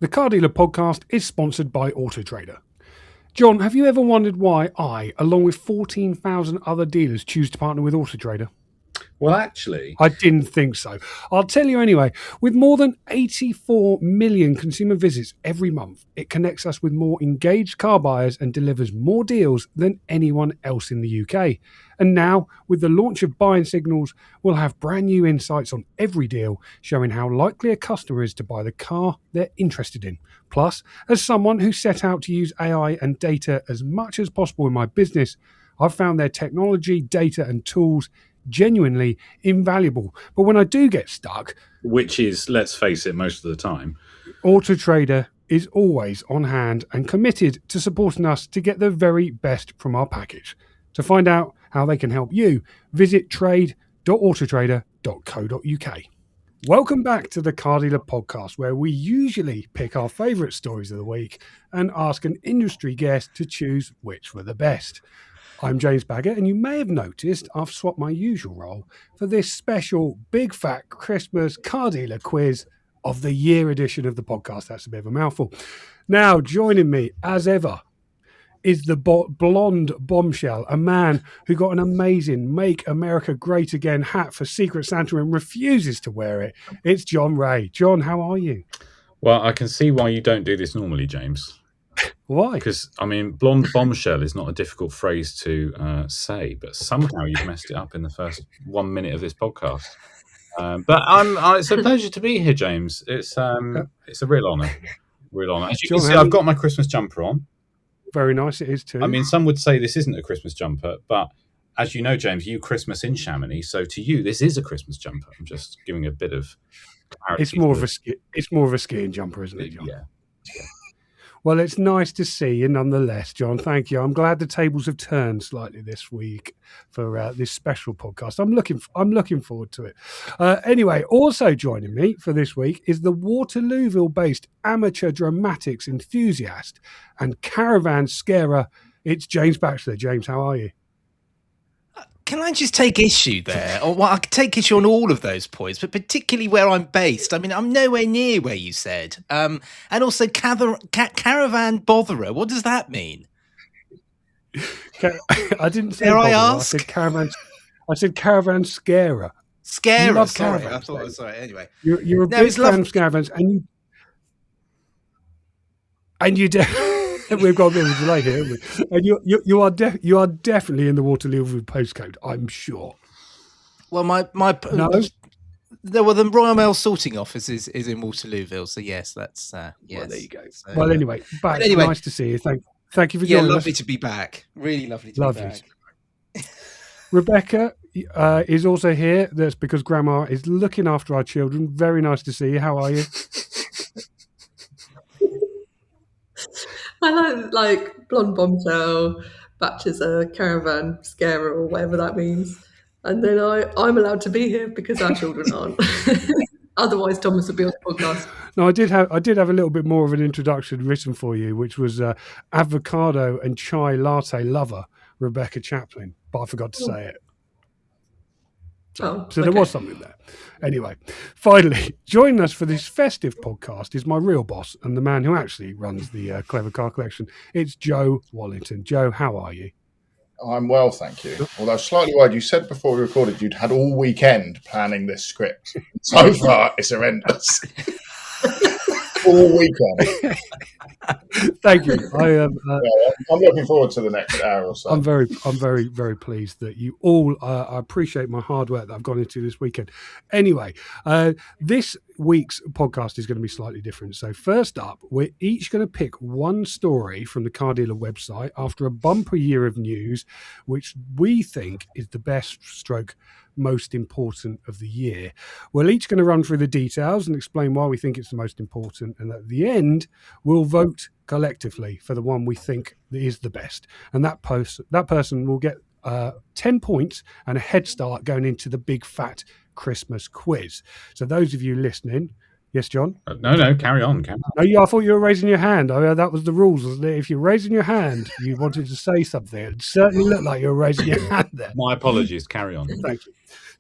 The Car Dealer podcast is sponsored by Autotrader. John, have you ever wondered why I, along with 14,000 other dealers, choose to partner with Autotrader? Well, actually, I didn't think so. I'll tell you anyway. With more than 84 million consumer visits every month, it connects us with more engaged car buyers and delivers more deals than anyone else in the UK. And now, with the launch of Buying Signals, we'll have brand new insights on every deal, showing how likely a customer is to buy the car they're interested in. Plus, as someone who set out to use AI and data as much as possible in my business, I've found their technology, data and tools genuinely invaluable. But when I do get stuck, which is, let's face it, most of the time, Autotrader is always on hand and committed to supporting us to get the very best from our package. To find out how they can help you, visit trade.autotrader.co.uk. Welcome back to the Car Dealer podcast, where we usually pick our favourite stories of the week and ask an industry guest to choose which were the best. I'm James Baggott, and you may have noticed I've swapped my usual role for this special big fat Christmas car dealer quiz of the year edition of the podcast. That's a bit of a mouthful. Now, joining me, as ever, is the blonde bombshell, a man who got an amazing Make America Great Again hat for Secret Santa and refuses to wear it. It's Jon Reay. John, how are you? Well, I can see why you don't do this normally, James. Why? Because, I mean, blonde bombshell is not a difficult phrase to say, but somehow you've messed it up in the first 1 minute of this podcast. But it's a pleasure to be here, James. It's a real honour. Real honour. As you can see, I've got my Christmas jumper on. Very nice it is too. I mean, some would say this isn't a Christmas jumper, but as you know, James, you Christmas in Chamonix, so to you, this is a Christmas jumper. I'm just giving a bit of clarity. It's more of a skiing jumper, isn't it, John? Yeah. Well, it's nice to see you nonetheless, John. Thank you. I'm glad the tables have turned slightly this week for this special podcast. I'm looking forward to it. Anyway, also joining me for this week is the Waterlooville-based amateur dramatics enthusiast and caravan scarer. It's James Batchelor. James, how are you? Can I just take issue there? Or well, I can take issue on all of those points, but particularly where I'm based. I mean, I'm nowhere near where you said. And also caravan botherer. What does that mean? I didn't say Dare botherer. I ask? I said caravan scarer. Scarer, you love sorry. caravans, I thought, sorry, anyway. You're a big fan of caravans, and you we've got a bit of a delay here, haven't we? And you are definitely in the Waterlooville postcode, I'm sure. Well, the Royal Mail sorting office is in Waterlooville, so yes, that's yes. Well, there you go. So, well, anyway, nice to see you. Thank you for joining us. Lovely to be back. Really lovely to be back. Rebecca is also here. That's because Grandma is looking after our children. Very nice to see you. How are you? I like blonde bombshell, Batchelor, caravan scarer, or whatever that means. And then I'm allowed to be here because our children aren't. Otherwise, Thomas would be on the podcast. No, I did have a little bit more of an introduction written for you, which was avocado and chai latte lover Rebecca Chaplin, but I forgot to say it. So there was something there. Anyway, finally, joining us for this festive podcast is my real boss and the man who actually runs the Clever Car Collection. It's Joe Wallington. Joe, how are you? I'm well, thank you. Although slightly worried, you said before we recorded you'd had all weekend planning this script. So far, it's horrendous. All weekend. Thank you. I'm looking forward to the next hour or so. I'm very, very pleased that you all. I appreciate my hard work that I've gone into this weekend. Anyway, this week's podcast is going to be slightly different. So first up, we're each going to pick one story from the Car Dealer website after a bumper year of news, which we think is the best stroke most important of the year. We're each going to run through the details and explain why we think it's the most important, and at the end we'll vote collectively for the one we think is the best, and that person will get 10 points and a head start going into the big fat Christmas quiz. So those of you listening, yes, John? No, carry on. No, I thought you were raising your hand. That was the rules, wasn't it? If you're raising your hand, you wanted to say something. It certainly looked like you were raising your hand there. My apologies. Carry on. Thank you.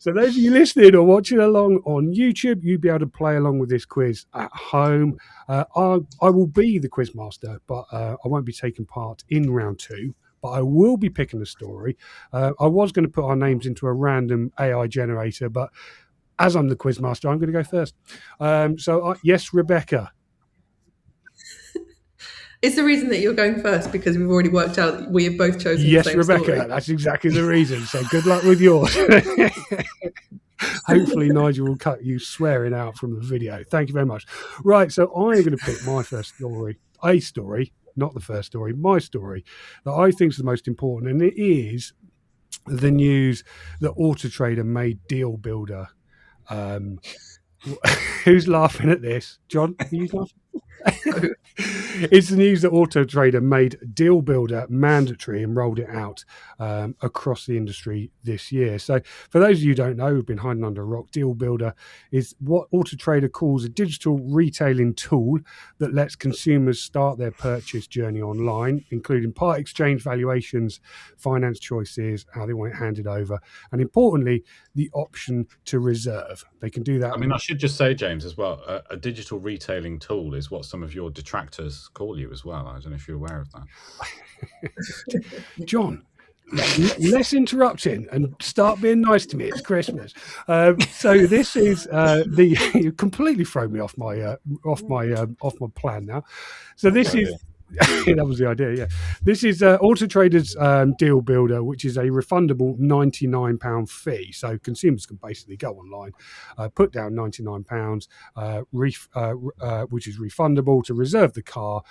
So those of you listening or watching along on YouTube, you'll be able to play along with this quiz at home. I will be the quiz master, but I won't be taking part in round 2. But I will be picking a story. I was going to put our names into a random AI generator, but as I'm the quiz master, I'm going to go first. Yes, Rebecca. Is the reason that you're going first because we've already worked out we have both chosen the same Rebecca, story? that's exactly the reason. So good luck with yours. Hopefully Nigel will cut you swearing out from the video. Thank you very much. Right, so I'm going to pick my first story, not the first story, my story that I think is the most important, and it is the news that Auto Trader made Deal Builder. Who's laughing at this? John, are you laughing? It's the news that Auto Trader made Deal Builder mandatory and rolled it out across the industry this year. So for those of you who don't know, who've been hiding under a rock, Deal Builder is what Auto Trader calls a digital retailing tool that lets consumers start their purchase journey online, including part exchange valuations, finance choices, how they want it handed over, and importantly, the option to reserve. They can do that. I mean, I should just say, James, as well, a digital retailing tool is what some of your detractors call you as well. I don't know if you're aware of that. John, less interrupting and start being nice to me. It's Christmas. So this is you completely thrown me off my plan now. So this is. That was the idea, yeah. This is Auto Trader's Deal Builder, which is a refundable £99 fee. So consumers can basically go online, put down £99, which is refundable to reserve the car.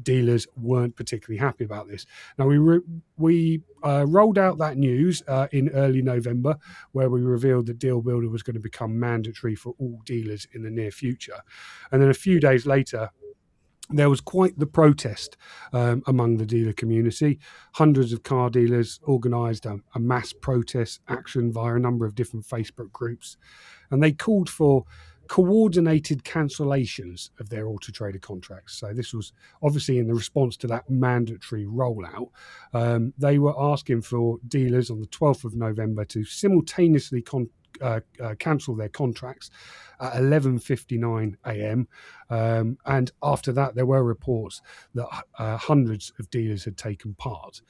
Dealers weren't particularly happy about this. Now, we rolled out that news in early November, where we revealed that Deal Builder was going to become mandatory for all dealers in the near future. And then a few days later, there was quite the protest among the dealer community. Hundreds of car dealers organised a mass protest action via a number of different Facebook groups, and they called for coordinated cancellations of their Auto Trader contracts. So this was obviously in the response to that mandatory rollout. They were asking for dealers on the 12th of November to simultaneously cancel their contracts at 11:59 a.m. And after that, there were reports that hundreds of dealers had taken part.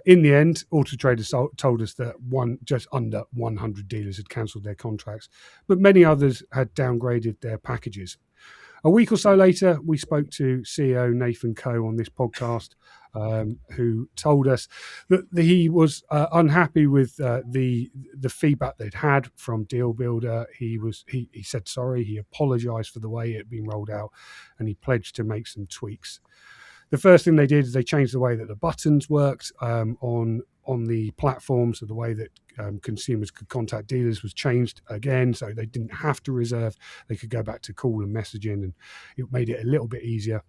In the end, Auto Trader told us that just under 100 dealers had cancelled their contracts, but many others had downgraded their packages. A week or so later, we spoke to CEO Nathan Coe on this podcast, who told us that he was unhappy with the feedback they'd had from Deal Builder. He said sorry, he apologised for the way it had been rolled out, and he pledged to make some tweaks. The first thing they did is they changed the way that the buttons worked on the platform, so the way that consumers could contact dealers was changed again, so they didn't have to reserve. They could go back to call and messaging, and it made it a little bit easier.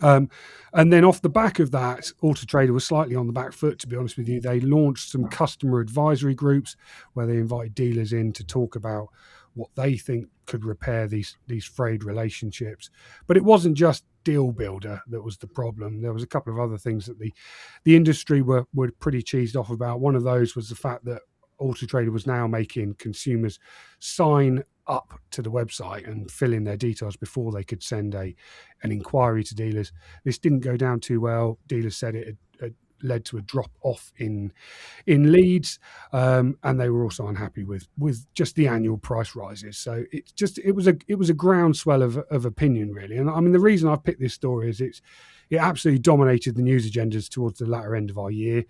And then off the back of that, Auto Trader was slightly on the back foot, to be honest with you. They launched some customer advisory groups where they invited dealers in to talk about what they think could repair these frayed relationships. But it wasn't just Deal Builder that was the problem. There was a couple of other things that the industry were pretty cheesed off about. One of those was the fact that Auto Trader was now making consumers sign up to the website and fill in their details before they could send an inquiry to dealers. This didn't go down too well. Dealers said it had led to a drop off in leads, and they were also unhappy with just the annual price rises. So it was a groundswell of opinion, really. And I mean, the reason I've picked this story is it absolutely dominated the news agendas towards the latter end of our year,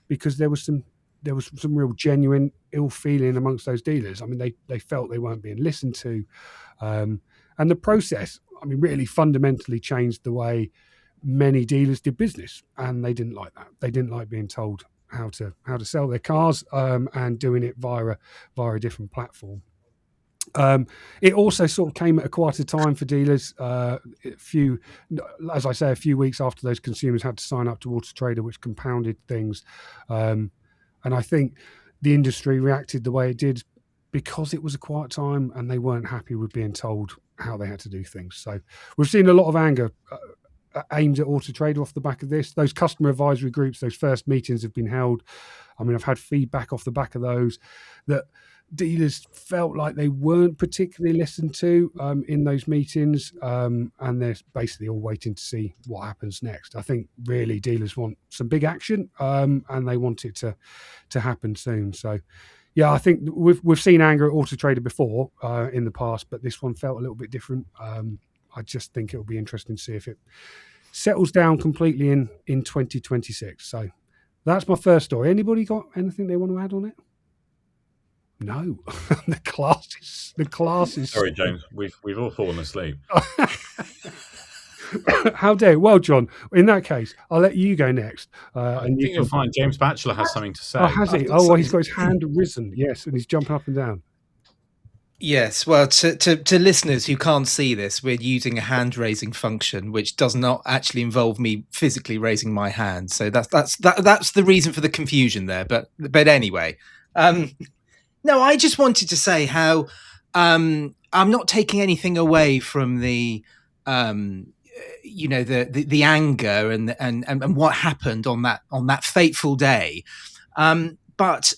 because there was some real genuine ill feeling amongst those dealers. I mean, they felt they weren't being listened to, and the process, I mean, really fundamentally changed the way many dealers did business, and they didn't like that. They didn't like being told how to sell their cars, and doing it via a different platform. It also sort of came at a quieter time for dealers. As I say, a few weeks after those consumers had to sign up to Auto Trader, which compounded things. And I think the industry reacted the way it did because it was a quiet time and they weren't happy with being told how they had to do things. So we've seen a lot of anger aimed at Auto Trader off the back of this. Those customer advisory groups, those first meetings have been held. I mean, I've had feedback off the back of those that dealers felt like they weren't particularly listened to in those meetings, and they're basically all waiting to see what happens next. I think really dealers want some big action, and they want it to happen soon. So, yeah, I think we've seen anger at Auto Trader before in the past, but this one felt a little bit different. I just think it'll be interesting to see if it settles down completely in 2026. So that's my first story. Anybody got anything they want to add on it? No, the class is. Sorry, James, we've all fallen asleep. How dare? Well, John, in that case, I'll let you go next. I think you'll find James Batchelor has something to say. Oh, has he? Oh, well, he's got his hand risen. Yes, and he's jumping up and down. Yes, well, to listeners who can't see this, we're using a hand raising function, which does not actually involve me physically raising my hand. So that's the reason for the confusion there. But anyway, no, I just wanted to say how I'm not taking anything away from the the anger and what happened on that fateful day, but.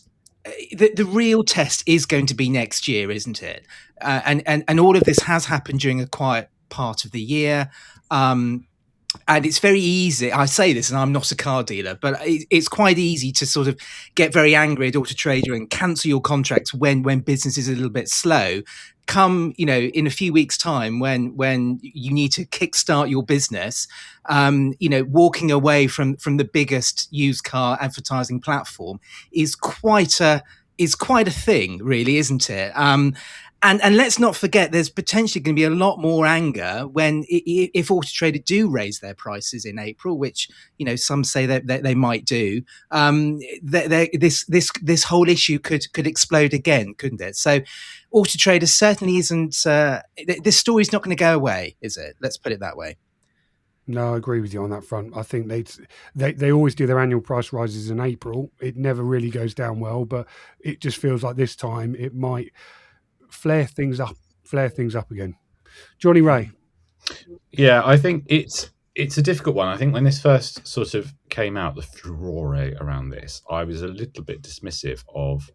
The real test is going to be next year, isn't it? And all of this has happened during a quiet part of the year. And it's very easy. I say this, and I'm not a car dealer, but it's quite easy to sort of get very angry at Auto Trader and cancel your contracts when business is a little bit slow. Come, in a few weeks' time, when you need to kickstart your business, walking away from the biggest used car advertising platform is quite a thing, really, isn't it? And let's not forget, there's potentially going to be a lot more anger if Auto Trader do raise their prices in April, which some say that they might do. This whole issue could explode again, couldn't it? So, Auto Trader certainly isn't. This story's not going to go away, is it? Let's put it that way. No, I agree with you on that front. I think they always do their annual price rises in April. It never really goes down well, but it just feels like this time it might flare things up again. Jon Reay. Yeah, I think it's a difficult one. I think when this first sort of came out, the furore around this, I was a little bit dismissive of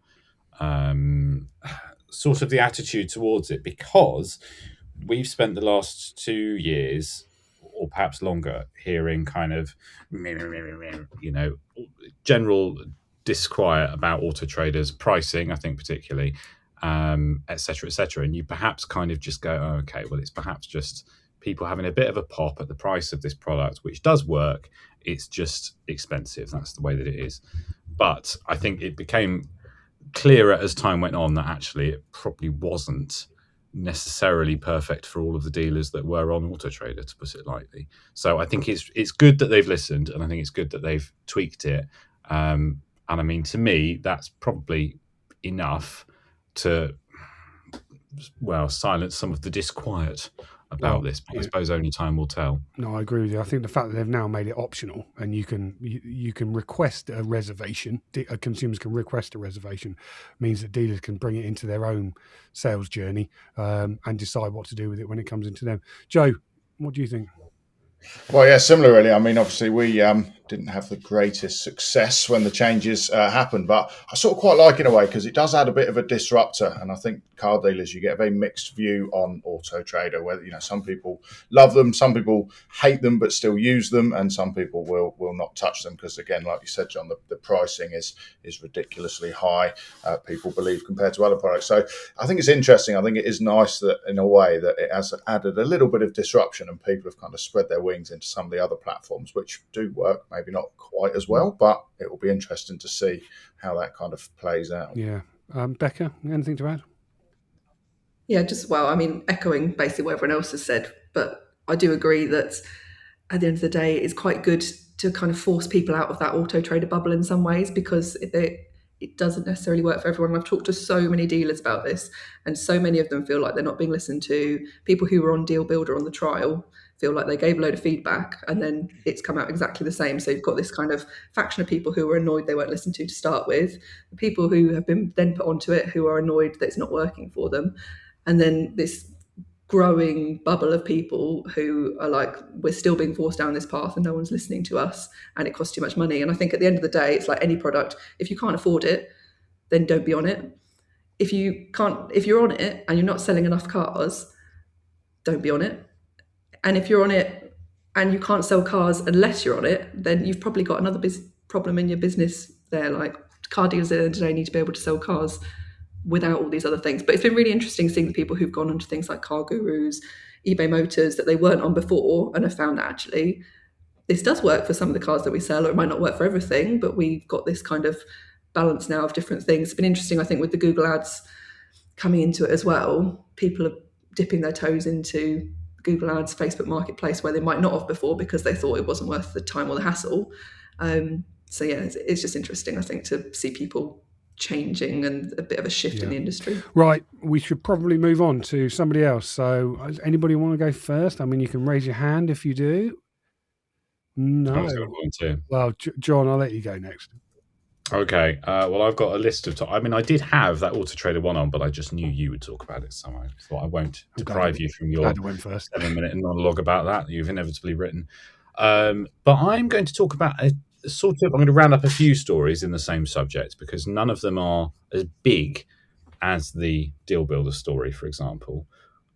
sort of the attitude towards it, because we've spent the last 2 years or perhaps longer hearing kind of general disquiet about Auto Trader's pricing, I think particularly, et cetera, and you perhaps kind of just go, oh, okay, well, it's perhaps just people having a bit of a pop at the price of this product, which does work. It's just expensive. That's the way that it is. But I think it became clearer as time went on that actually it probably wasn't necessarily perfect for all of the dealers that were on Auto Trader, to put it lightly. So I think it's good that they've listened, and I think it's good that they've tweaked it. And I mean, to me, that's probably enough to, silence some of the disquiet about this, but I suppose only time will tell. No, I agree with you. I think the fact that they've now made it optional and you can request a reservation, consumers can request a reservation, means that dealers can bring it into their own sales journey and decide what to do with it when it comes into them. Joe, what do you think? Well, yeah, similar really. I mean, obviously we didn't have the greatest success when the changes happened, but I sort of quite like it in a way because it does add a bit of a disruptor. And I think car dealers, you get a very mixed view on Auto Trader, whether, some people love them, some people hate them, but still use them. And some people will not touch them because, again, like you said, John, the pricing is ridiculously high, people believe, compared to other products. So I think it's interesting. I think it is nice that in a way that it has added a little bit of disruption and people have kind of spread their wings into some of the other platforms, which do work, maybe not quite as well, but it will be interesting to see how that kind of plays out. Yeah. Becca, anything to add? Yeah, echoing basically what everyone else has said, but I do agree that at the end of the day, it's quite good to kind of force people out of that Auto Trader bubble in some ways, because it doesn't necessarily work for everyone. I've talked to so many dealers about this, and so many of them feel like they're not being listened to. People who were on Deal Builder on the trial feel like they gave a load of feedback and then it's come out exactly the same. So you've got this kind of faction of people who are annoyed they weren't listened to start with, the people who have been then put onto it who are annoyed that it's not working for them, and then this growing bubble of people who are like, we're still being forced down this path and no one's listening to us and it costs too much money. And I think at the end of the day, it's like any product, if you can't afford it, then don't be on it. if you're on it and you're not selling enough cars, don't be on it. And if you're on it and you can't sell cars unless you're on it, then you've probably got another problem in your business there. Like, car dealers at the end of the day need to be able to sell cars without all these other things. But it's been really interesting seeing the people who've gone onto things like Car Gurus, eBay Motors, that they weren't on before, and have found that actually this does work for some of the cars that we sell, or it might not work for everything, but we've got this kind of balance now of different things. It's been interesting, I think, with the Google ads coming into it as well. People are dipping their toes into Google ads, Facebook Marketplace, where they might not have before because they thought it wasn't worth the time or the hassle. So yeah, it's just interesting, I think, to see people changing and a bit of a shift in the industry. Right, we should probably move on to somebody else. So does anybody want to go first? I mean, you can raise your hand if you do. No. Well, John, I'll let you go next. Okay. Well, I've got a list of... I mean, I did have that Auto Trader one on, but I just knew you would talk about it, so I thought I won't deprive you from your 7-minute monologue about that you've inevitably written. But I'm going to talk about I'm going to round up a few stories in the same subject, because none of them are as big as the Deal Builder story, for example.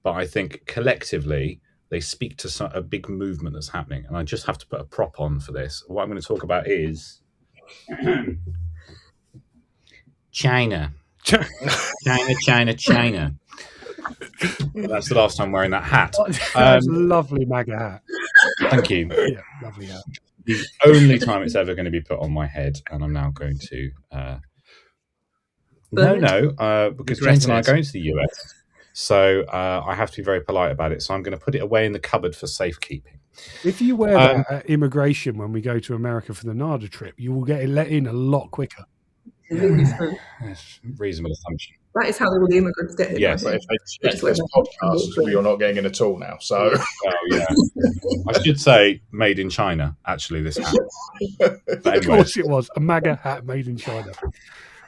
But I think collectively they speak to a big movement that's happening. And I just have to put a prop on for this. What I'm going to talk about is China. China. That's the last time wearing that hat. That's a lovely MAGA hat. Thank you. Yeah, lovely hat. The only time it's ever going to be put on my head, and I'm now going to because James and I are going to the US, so I have to be very polite about it. So I'm going to put it away in the cupboard for safekeeping. If you wear that at immigration when we go to America for the NADA trip, you will get let in a lot quicker. That's a reasonable assumption. That is how all the immigrants get here. Yes, but if they check this podcast, you're not getting in at all now. So, yeah, I should say made in China. Actually, this hat. Anyway. Of course, it was a MAGA hat made in China.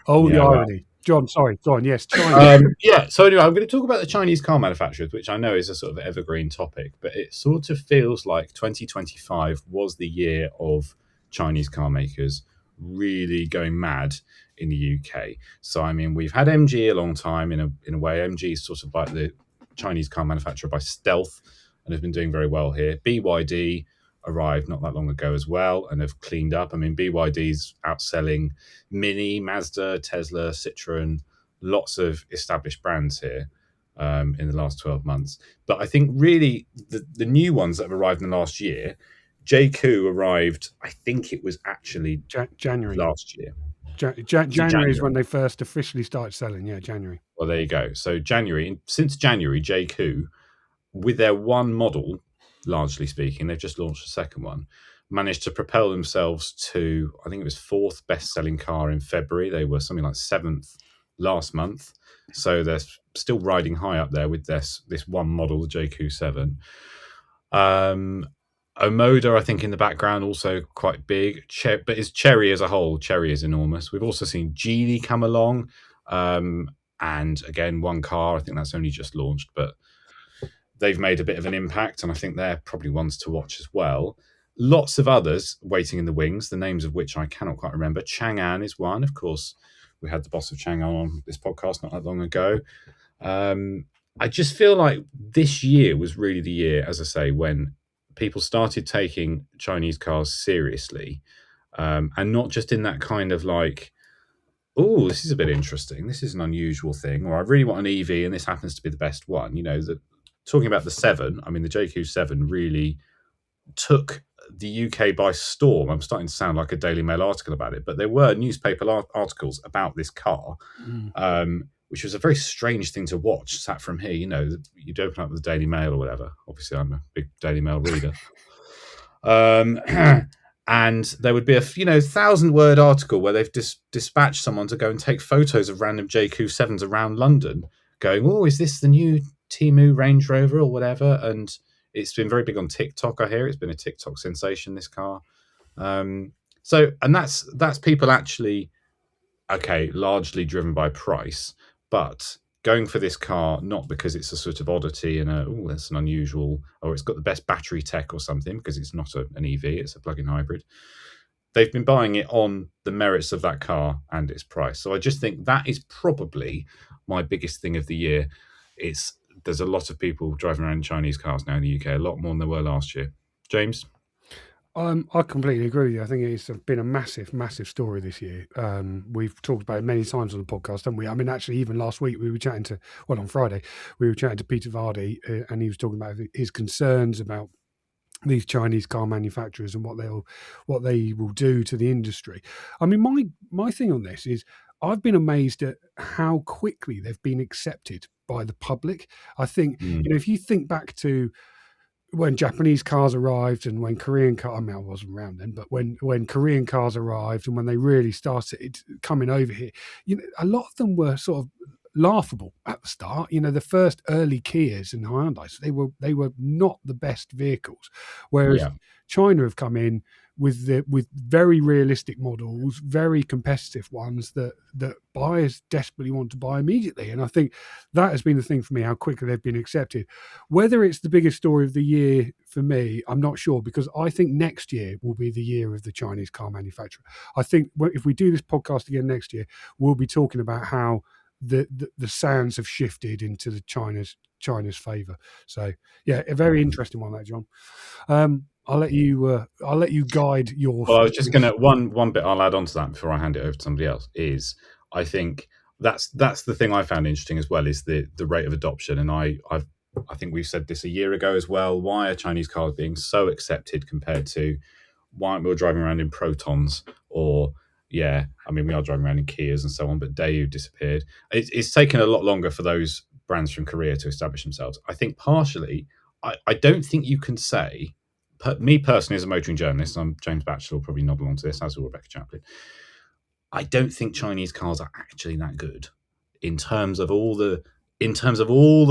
Oh, the irony. Well. John, sorry, go on. Yes, China. So anyway, I'm going to talk about the Chinese car manufacturers, which I know is a sort of evergreen topic, but it sort of feels like 2025 was the year of Chinese car makers really going mad in the UK. So I mean, we've had MG a long time in a way. MG is sort of like the Chinese car manufacturer by stealth and has been doing very well here. BYD arrived not that long ago as well and have cleaned up. I mean, BYD's outselling Mini, Mazda, Tesla, Citroen, lots of established brands here in the last 12 months. But I think really the new ones that have arrived in the last year, JQ arrived, I think it was actually January last year. January is when they first officially started selling. Yeah, January. Well, there you go. So since January, JQ, with their one model, largely speaking, they've just launched a second one, managed to propel themselves to, I think it was 4th best-selling car in February. They were something like 7th last month. So they're still riding high up there with this one model, the JQ7. Omoda, I think, in the background, also quite big. But it's Chery as a whole. Chery is enormous. We've also seen Geely come along. And again, one car, I think that's only just launched, but they've made a bit of an impact, and I think they're probably ones to watch as well. Lots of others waiting in the wings, the names of which I cannot quite remember. Chang'an is one. Of course, we had the boss of Chang'an on this podcast not that long ago. I just feel like this year was really the year, as I say, when people started taking Chinese cars seriously, and not just in that kind of like, oh, this is a bit interesting, this is an unusual thing, or I really want an EV and this happens to be the best one. You know, talking about the 7, I mean, the JQ7 really took the UK by storm. I'm starting to sound like a Daily Mail article about it, but there were newspaper articles about this car, which was a very strange thing to watch, sat from here. You know, you'd open up the Daily Mail or whatever. Obviously, I'm a big Daily Mail reader. And there would be a 1,000-word article where they've dispatched someone to go and take photos of random JQ7s around London, going, oh, is this the new Temu Range Rover or whatever? And it's been very big on TikTok, I hear. It's been a TikTok sensation, this car. And that's people actually, okay, largely driven by price, but going for this car not because it's a sort of oddity and that's an unusual, or it's got the best battery tech or something, because it's not an EV, it's a plug-in hybrid. they've been buying it on the merits of that car and its price. So I just think that is probably my biggest thing of the year. There's a lot of people driving around in Chinese cars now in the UK, a lot more than there were last year. James? I completely agree with you. I think it's been a massive, massive story this year. We've talked about it many times on the podcast, haven't we? I mean, actually, even last week we were chatting on Friday, we were chatting to Peter Vardy, and he was talking about his concerns about these Chinese car manufacturers and what they will do to the industry. I mean, my thing on this is I've been amazed at how quickly they've been accepted by the public. I think, if you think back to when Japanese cars arrived and when Korean cars, I mean, I wasn't around then, but when Korean cars arrived and when they really started coming over here, a lot of them were sort of laughable at the start. The first early Kias and Hyundais, they were not the best vehicles, whereas China have come in with very realistic models, very competitive ones that buyers desperately want to buy immediately. And I think that has been the thing for me, how quickly they've been accepted. Whether it's the biggest story of the year for me, I'm not sure, because I think next year will be the year of the Chinese car manufacturer. I think if we do this podcast again next year, we'll be talking about how the sands have shifted into the China's favour. So yeah, a very interesting one, that, John. I'll let you guide your. Well, I was just going to one bit I'll add on to that before I hand it over to somebody else is I think that's the thing I found interesting as well, is the rate of adoption. And I think we've said this a year ago as well. Why are Chinese cars being so accepted compared to why aren't we driving around in Protons or we are driving around in Kias and so on, but Daewoo disappeared. It's taken a lot longer for those brands from Korea to establish themselves. I think partially, I don't think you can say. Me personally, as a motoring journalist, I'm James Batchelor, probably not belong to this, as will Rebecca Chaplin. I don't think Chinese cars are actually that good in terms of all the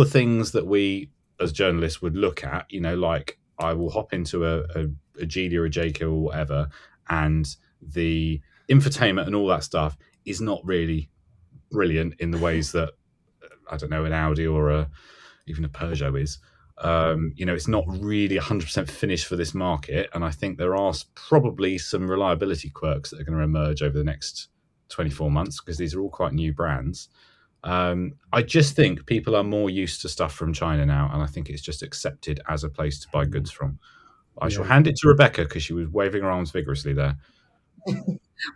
things that we as journalists would look at. Like I will hop into a Geely or a JQ or whatever, and the infotainment and all that stuff is not really brilliant in the ways that I don't know an Audi or even a Peugeot is. It's not really 100% finished for this market, and I think there are probably some reliability quirks that are going to emerge over the next 24 months because these are all quite new brands. I just think people are more used to stuff from China now, and I think it's just accepted as a place to buy goods from. I shall hand it to Rebecca because she was waving her arms vigorously there.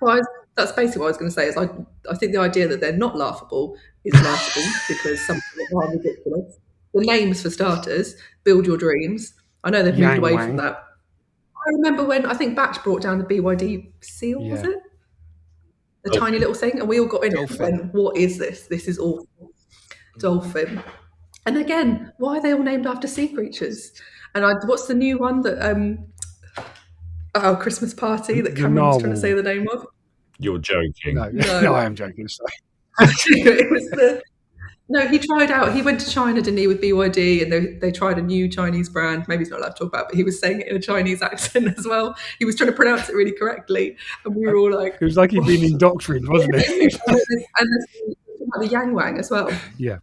Well, that's basically what I was going to say. Is I think the idea that they're not laughable is laughable because some of them are ridiculous. The names, for starters, Build Your Dreams. I know they've moved away from that. I remember when I think Batch brought down the BYD Seal, was it? The tiny little thing, and we all got in it and went, what is this? This is awful. Dolphin. And again, why are they all named after sea creatures? And what's the new one that Christmas Party that Cameron's trying to say the name of? You're joking. No, I am joking. Sorry. It was he tried out. He went to China, didn't he, with BYD, and they tried a new Chinese brand. Maybe he's not allowed to talk about it, but he was saying it in a Chinese accent as well. He was trying to pronounce it really correctly, and we were all like... It was like he'd been indoctrinated, wasn't it? And the Yang Wang as well. Yeah.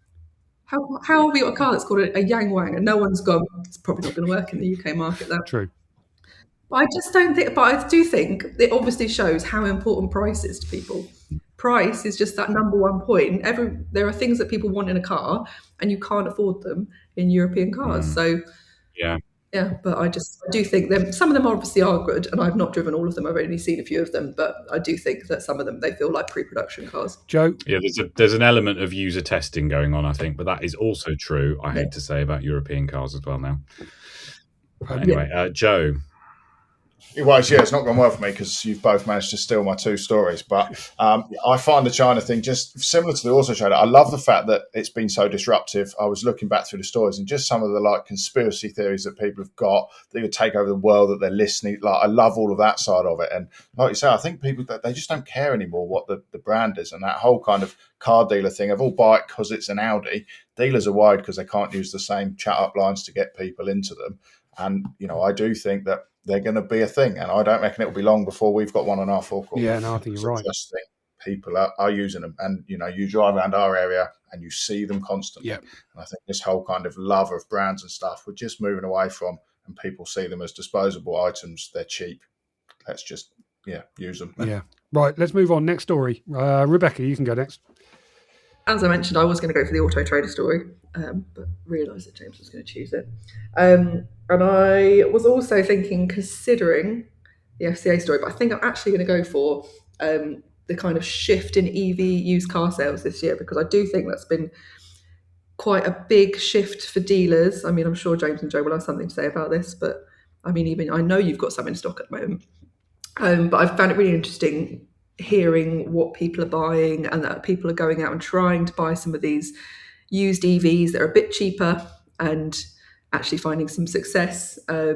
How have we got a car that's called a Yang Wang, and no one's gone, it's probably not going to work in the UK market, that. True. But I just don't think... But I do think it obviously shows how important price is to people. Price is just that number one point. There are things that people want in a car, and you can't afford them in European cars. So, but I do think some of them obviously are good, and I've not driven all of them. I've only seen a few of them, but I do think that some of them, they feel like pre-production cars. Joe? Yeah, there's an element of user testing going on, I think, but that is also true, I hate to say, about European cars as well now. Anyway, Joe. Well, it's not gone well for me because you've both managed to steal my two stories. But I find the China thing just similar to the auto show. I love the fact that it's been so disruptive. I was looking back through the stories and just some of the conspiracy theories that people have got that would take over the world, that they're listening. I love all of that side of it. And like you say, I think people they just don't care anymore what the brand is, and that whole kind of car dealer thing of all buy it because it's an Audi. Dealers are worried because they can't use the same chat up lines to get people into them. And I do think that they're going to be a thing, and I don't reckon it will be long before we've got one on our forecourt. Yeah, no, I think you're right. I just think people are using them, and you drive around our area and you see them constantly. Yeah. And I think this whole kind of love of brands and stuff, we're just moving away from, and people see them as disposable items. They're cheap. Let's just use them. Yeah. Right, let's move on. Next story. Rebecca, you can go next. As I mentioned, I was going to go for the Auto Trader story, but realised that James was going to choose it. And I was also considering the FCA story, but I think I'm actually going to go for the kind of shift in EV used car sales this year, because I do think that's been quite a big shift for dealers. I mean, I'm sure James and Joe will have something to say about this, but I mean, even I know you've got some in stock at the moment. But I found it really interesting hearing what people are buying, and that people are going out and trying to buy some of these used EVs that are a bit cheaper and actually finding some success. I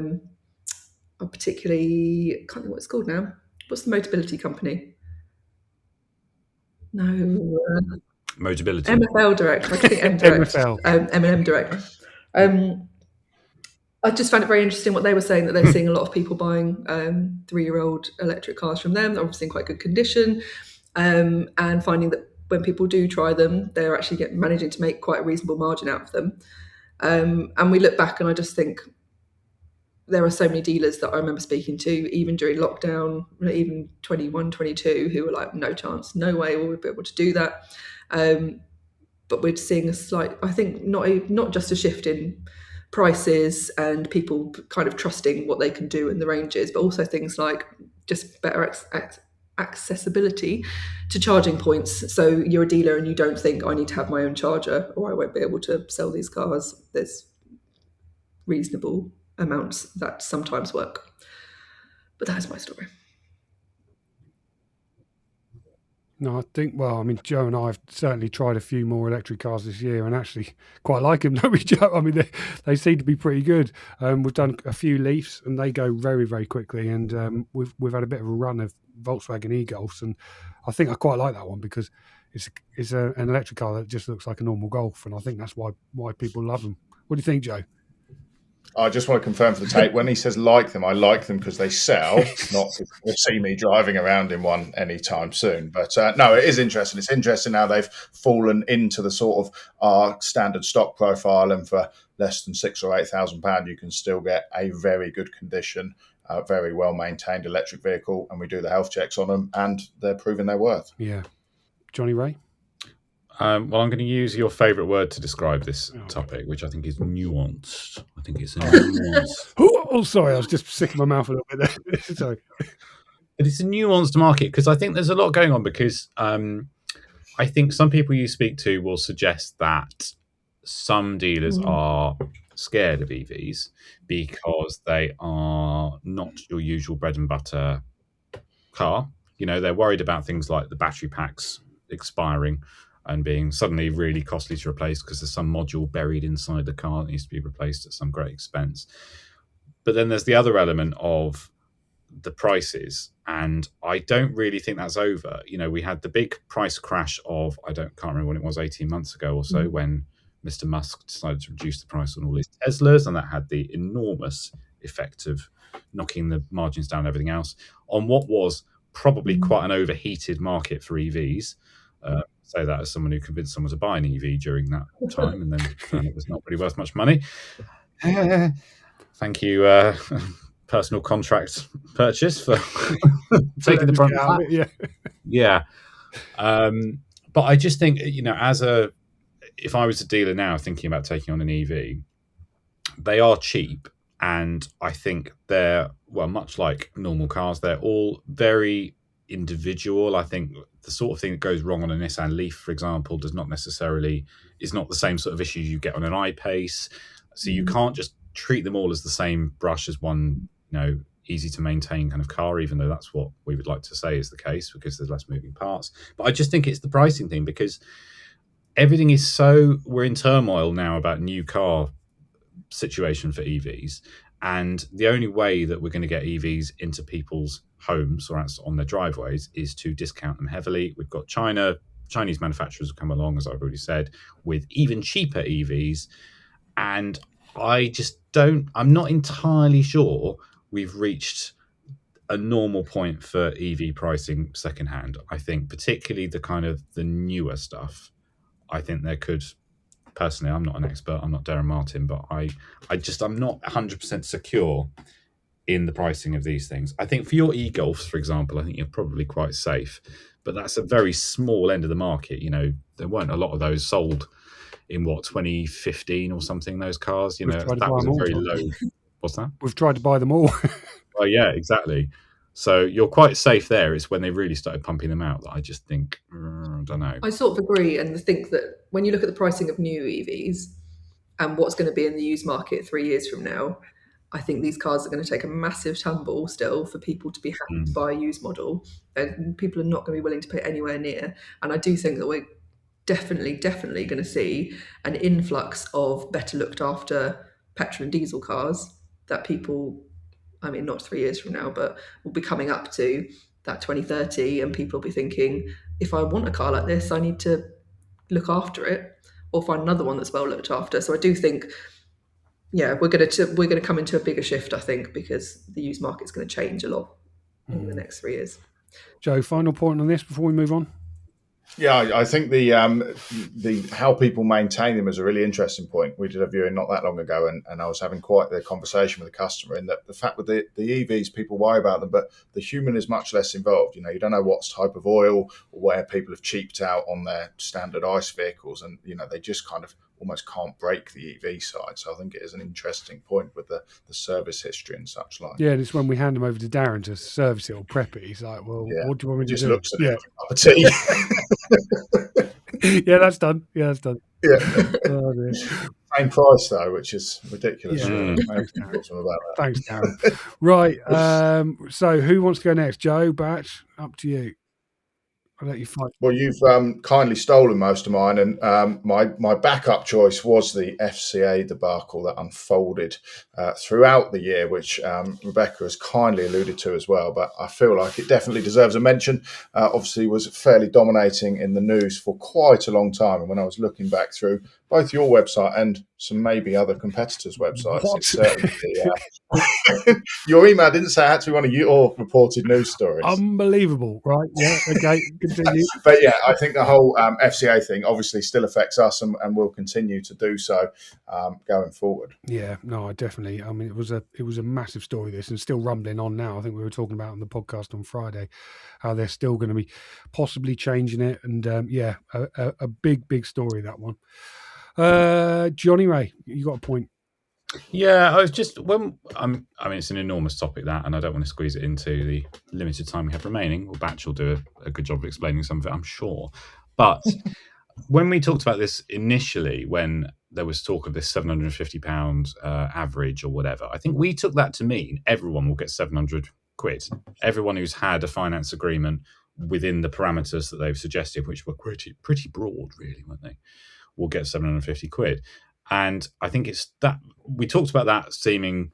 particularly can't think what it's called now. What's the Motability company? No, Motability. MFL Direct. I think M Direct. M&M Direct. I just found it very interesting what they were saying, that they're seeing a lot of people buying 3-year-old electric cars from them. They're obviously in quite good condition, and finding that when people do try them, they're actually managing to make quite a reasonable margin out of them. And we look back and I just think there are so many dealers that I remember speaking to, even during lockdown, even 21, 22, who were like, no chance, no way we'll be able to do that. But we're seeing a slight, I think, not just a shift in prices and people kind of trusting what they can do in the ranges, but also things like just better accessibility to charging points. So you're a dealer and you don't think, I need to have my own charger or I won't be able to sell these cars. There's reasonable amounts that sometimes work. But that's my story. No, I think, well, I mean, Joe and I have certainly tried a few more electric cars this year and actually quite like them, don't we, Joe? I mean, they seem to be pretty good. We've done a few Leafs and they go very, very quickly. And we've had a bit of a run of Volkswagen e-Golfs, and I think I quite like that one because it's an electric car that just looks like a normal Golf, and I think that's why people love them. What do you think, Joe? I just want to confirm for the tape, when he says like them, I like them because they sell, not because you'll see me driving around in one anytime soon. But no, it is interesting. It's interesting how they've fallen into the sort of our standard stock profile, and for less than £6,000 or £8,000, you can still get a very good condition, very well maintained electric vehicle, and we do the health checks on them, and they're proving their worth. Yeah, Jon Reay. Well, I'm going to use your favourite word to describe this topic, which I think is nuanced. I think it's a nuance. Oh, sorry, I was just sick of my mouth a little bit there. Sorry. But it's a nuanced market because I think there's a lot going on, because I think some people you speak to will suggest that some dealers are scared of EVs because they are not your usual bread and butter car. You know, they're worried about things like the battery packs expiring and being suddenly really costly to replace because there's some module buried inside the car that needs to be replaced at some great expense. But then there's the other element of the prices, and I don't really think that's over. You know, we had the big price crash of, can't remember when it was, 18 months ago or so, when Mr. Musk decided to reduce the price on all his Teslas, and that had the enormous effect of knocking the margins down and everything else on what was probably quite an overheated market for EVs. Say that as someone who convinced someone to buy an EV during that time, and then found it was not really worth much money. Thank you, personal contract purchase, for taking the brunt of that. Yeah. But I just think, you know, if I was a dealer now thinking about taking on an EV, they are cheap, and I think they're, well, much like normal cars, they're all very individual. I think the sort of thing that goes wrong on a Nissan Leaf, for example, is not the same sort of issues you get on an I-Pace. So you can't just treat them all as the same brush as one, you know, easy to maintain kind of car, even though that's what we would like to say is the case because there's less moving parts. But I just think it's the pricing thing, because everything is we're in turmoil now about new car situation for EVs. And the only way that we're going to get EVs into people's homes or on their driveways is to discount them heavily. We've got Chinese manufacturers have come along, as I've already said, with even cheaper EVs. And I'm not entirely sure we've reached a normal point for EV pricing secondhand. I think particularly the newer stuff, I think there could, personally, I'm not an expert, I'm not Darren Martin, but I'm not 100% secure in the pricing of these things. I think for your e-golfs, for example, I think you're probably quite safe, but that's a very small end of the market. There weren't a lot of those sold in 2015 or something. Those cars, We've tried to that buy was them a all, very John. low. What's that? We've tried to buy them all. Oh yeah, exactly. So you're quite safe there. It's when they really started pumping them out that I just think, I don't know. I sort of agree, and think that when you look at the pricing of new EVs and what's going to be in the used market 3 years from now, I think these cars are going to take a massive tumble still for people to be happy to buy a used model, and people are not going to be willing to pay anywhere near. And I do think that we're definitely going to see an influx of better looked after petrol and diesel cars that people, I mean, not 3 years from now, but will be coming up to that 2030, and people will be thinking, if I want a car like this, I need to look after it or find another one that's well looked after. So I do think, we're going to come into a bigger shift, I think, because the used market's going to change a lot in the next 3 years. Joe, final point on this before we move on. Yeah, I think the how people maintain them is a really interesting point. We did a viewing not that long ago, and I was having quite the conversation with a customer in that the fact with the EVs, people worry about them, but the human is much less involved. You don't know what type of oil or where people have cheaped out on their standard ICE vehicles, and they just kind of almost can't break the EV side. So I think it is an interesting point with the service history and such like. Yeah, and it's when we hand them over to Darren to service it or prep it. He's like, well, what do you want me to do? Just looks at it, cup of tea. Yeah, that's done. Yeah. Oh, dear. Same price though, which is ridiculous. Yeah. Thanks, Darren. Right. So who wants to go next? Joe, Batch, up to you. I'll let you fight. Well, you've kindly stolen most of mine, and my backup choice was the FCA debacle that unfolded throughout the year, which Rebecca has kindly alluded to as well. But I feel like it definitely deserves a mention. Obviously, was fairly dominating in the news for quite a long time, and when I was looking back through both your website and some maybe other competitors' websites, it's certainly your email didn't say it had to be one of your reported news stories. Unbelievable, right? Yeah, okay, continue. But yeah, I think the whole FCA thing obviously still affects us and will continue to do so going forward. Yeah, no, definitely. I mean, it was a massive story, this, and still rumbling on now. I think we were talking about on the podcast on Friday how they're still going to be possibly changing it, and a big story, that one. Jon Reay, you got a point? Yeah, I was just it's an enormous topic, that, and I don't want to squeeze it into the limited time we have remaining. Well, Batch will do a good job of explaining some of it, I'm sure. But when we talked about this initially, when there was talk of this £750 average or whatever, I think we took that to mean everyone will get £700. Everyone who's had a finance agreement within the parameters that they've suggested, which were pretty broad, really, weren't they? Will get £750. And I think it's that we talked about that seeming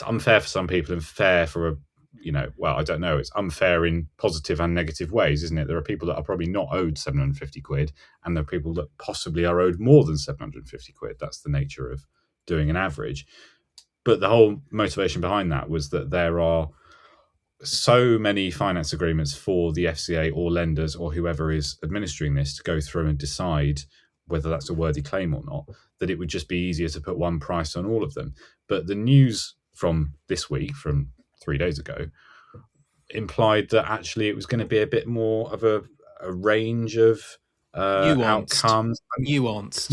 unfair for some people and fair for I don't know. It's unfair in positive and negative ways, isn't it? There are people that are probably not owed £750, and there are people that possibly are owed more than £750. That's the nature of doing an average. But the whole motivation behind that was that there are so many finance agreements for the FCA or lenders or whoever is administering this to go through and decide whether that's a worthy claim or not, that it would just be easier to put one price on all of them. But the news from this week, from 3 days ago, implied that actually it was going to be a bit more of a range of outcomes. Nuanced.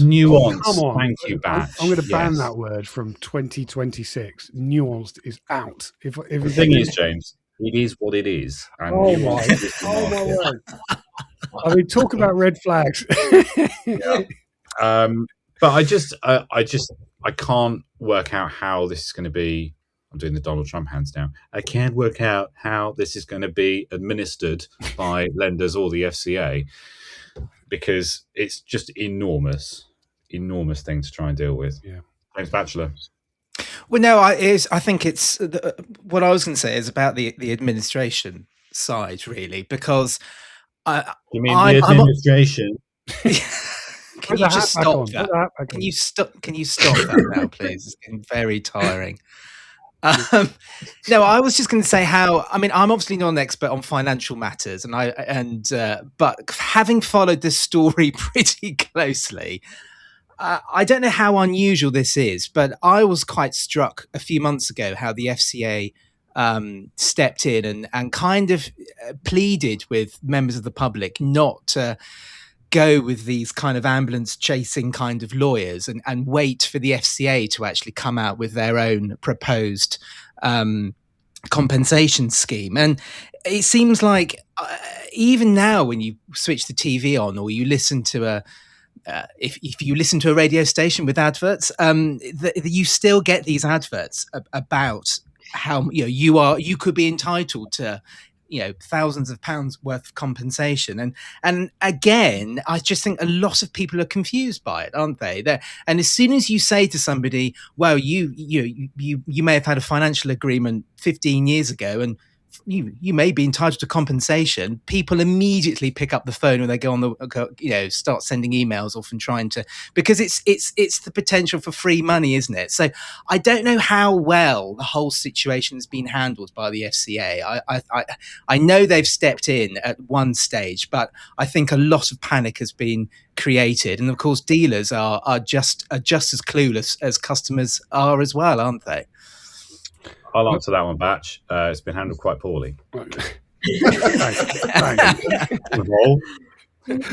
Come on. Thank you, Batch. I'm going to ban that word from 2026. Nuanced is out. If the thing is, James, it is what it is. And my word. I mean, talk about red flags. Yeah. But I can't work out how this is going to be. I'm doing the Donald Trump hands now. I can't work out how this is going to be administered by lenders or the FCA, because it's just enormous thing to try and deal with. Yeah. Thanks, Batchelor. Well, no, I think it's what I was going to say is about the administration side, really, because you mean the administration? Can you just stop that? Can you stop that now, please? It's getting very tiring. No, I was just going to say how. I mean, I'm obviously not an expert on financial matters, but having followed this story pretty closely, I don't know how unusual this is, but I was quite struck a few months ago how the FCA stepped in and kind of pleaded with members of the public not to go with these kind of ambulance chasing kind of lawyers and wait for the FCA to actually come out with their own proposed compensation scheme. And it seems like even now when you switch the TV on or you listen to if you listen to a radio station with adverts, you still get these adverts about how you could be entitled to thousands of pounds worth of compensation, and again, I just think a lot of people are confused by it, aren't they? And as soon as you say to somebody, well, you may have had a financial agreement 15 years ago, and you may be entitled to compensation, people immediately pick up the phone and they go on start sending emails off and trying to, because it's the potential for free money, isn't it? So I don't know how well the whole situation has been handled by the FCA. I know they've stepped in at one stage, but I think a lot of panic has been created, and of course dealers are just as clueless as customers are as well, aren't they? I'll answer that one, Batch. It's been handled quite poorly.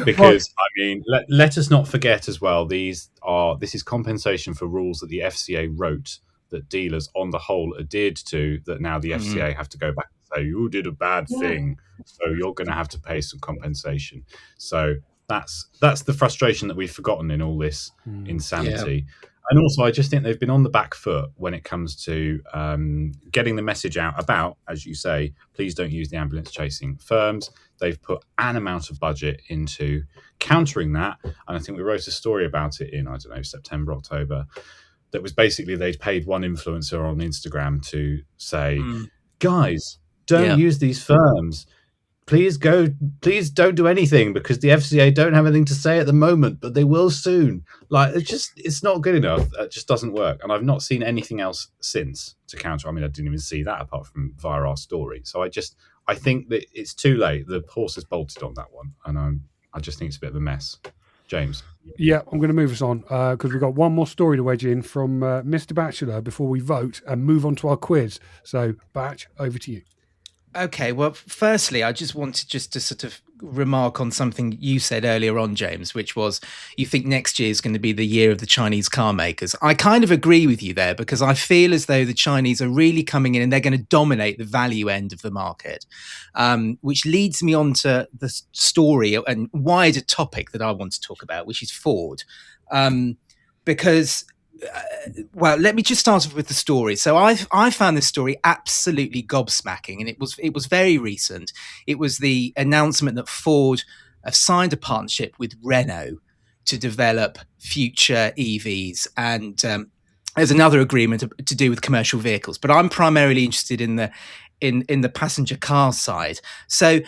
Because I mean, let us not forget as well. This is compensation for rules that the FCA wrote that dealers on the whole adhered to. That now the FCA have to go back and say you did a bad thing, so you're going to have to pay some compensation. So that's the frustration that we've forgotten in all this insanity. Yeah. And also, I just think they've been on the back foot when it comes to getting the message out about, as you say, please don't use the ambulance chasing firms. They've put an amount of budget into countering that. And I think we wrote a story about it in, September, October, that was basically they'd paid one influencer on Instagram to say, guys, don't use these firms. Please don't do anything because the FCA don't have anything to say at the moment, but they will soon. Like, it's not good enough. It just doesn't work. And I've not seen anything else since to counter. I mean, I didn't even see that apart from via our story. So I think that it's too late. The horse has bolted on that one. And I just think it's a bit of a mess. James. Yeah, I'm going to move us on because we've got one more story to wedge in from Mr. Batchelor before we vote and move on to our quiz. So, Batch, over to you. Okay, well, firstly, I just wanted to sort of remark on something you said earlier on, James, which was you think next year is going to be the year of the Chinese car makers. I kind of agree with you there because I feel as though the Chinese are really coming in and they're going to dominate the value end of the market, which leads me on to the story and wider topic that I want to talk about, which is Ford. Because... well, let me just start off with the story. So I found this story absolutely gobsmacking, and it was very recent. It was the announcement that Ford have signed a partnership with Renault to develop future EVs, and there's another agreement to do with commercial vehicles. But I'm primarily interested in the passenger car side. So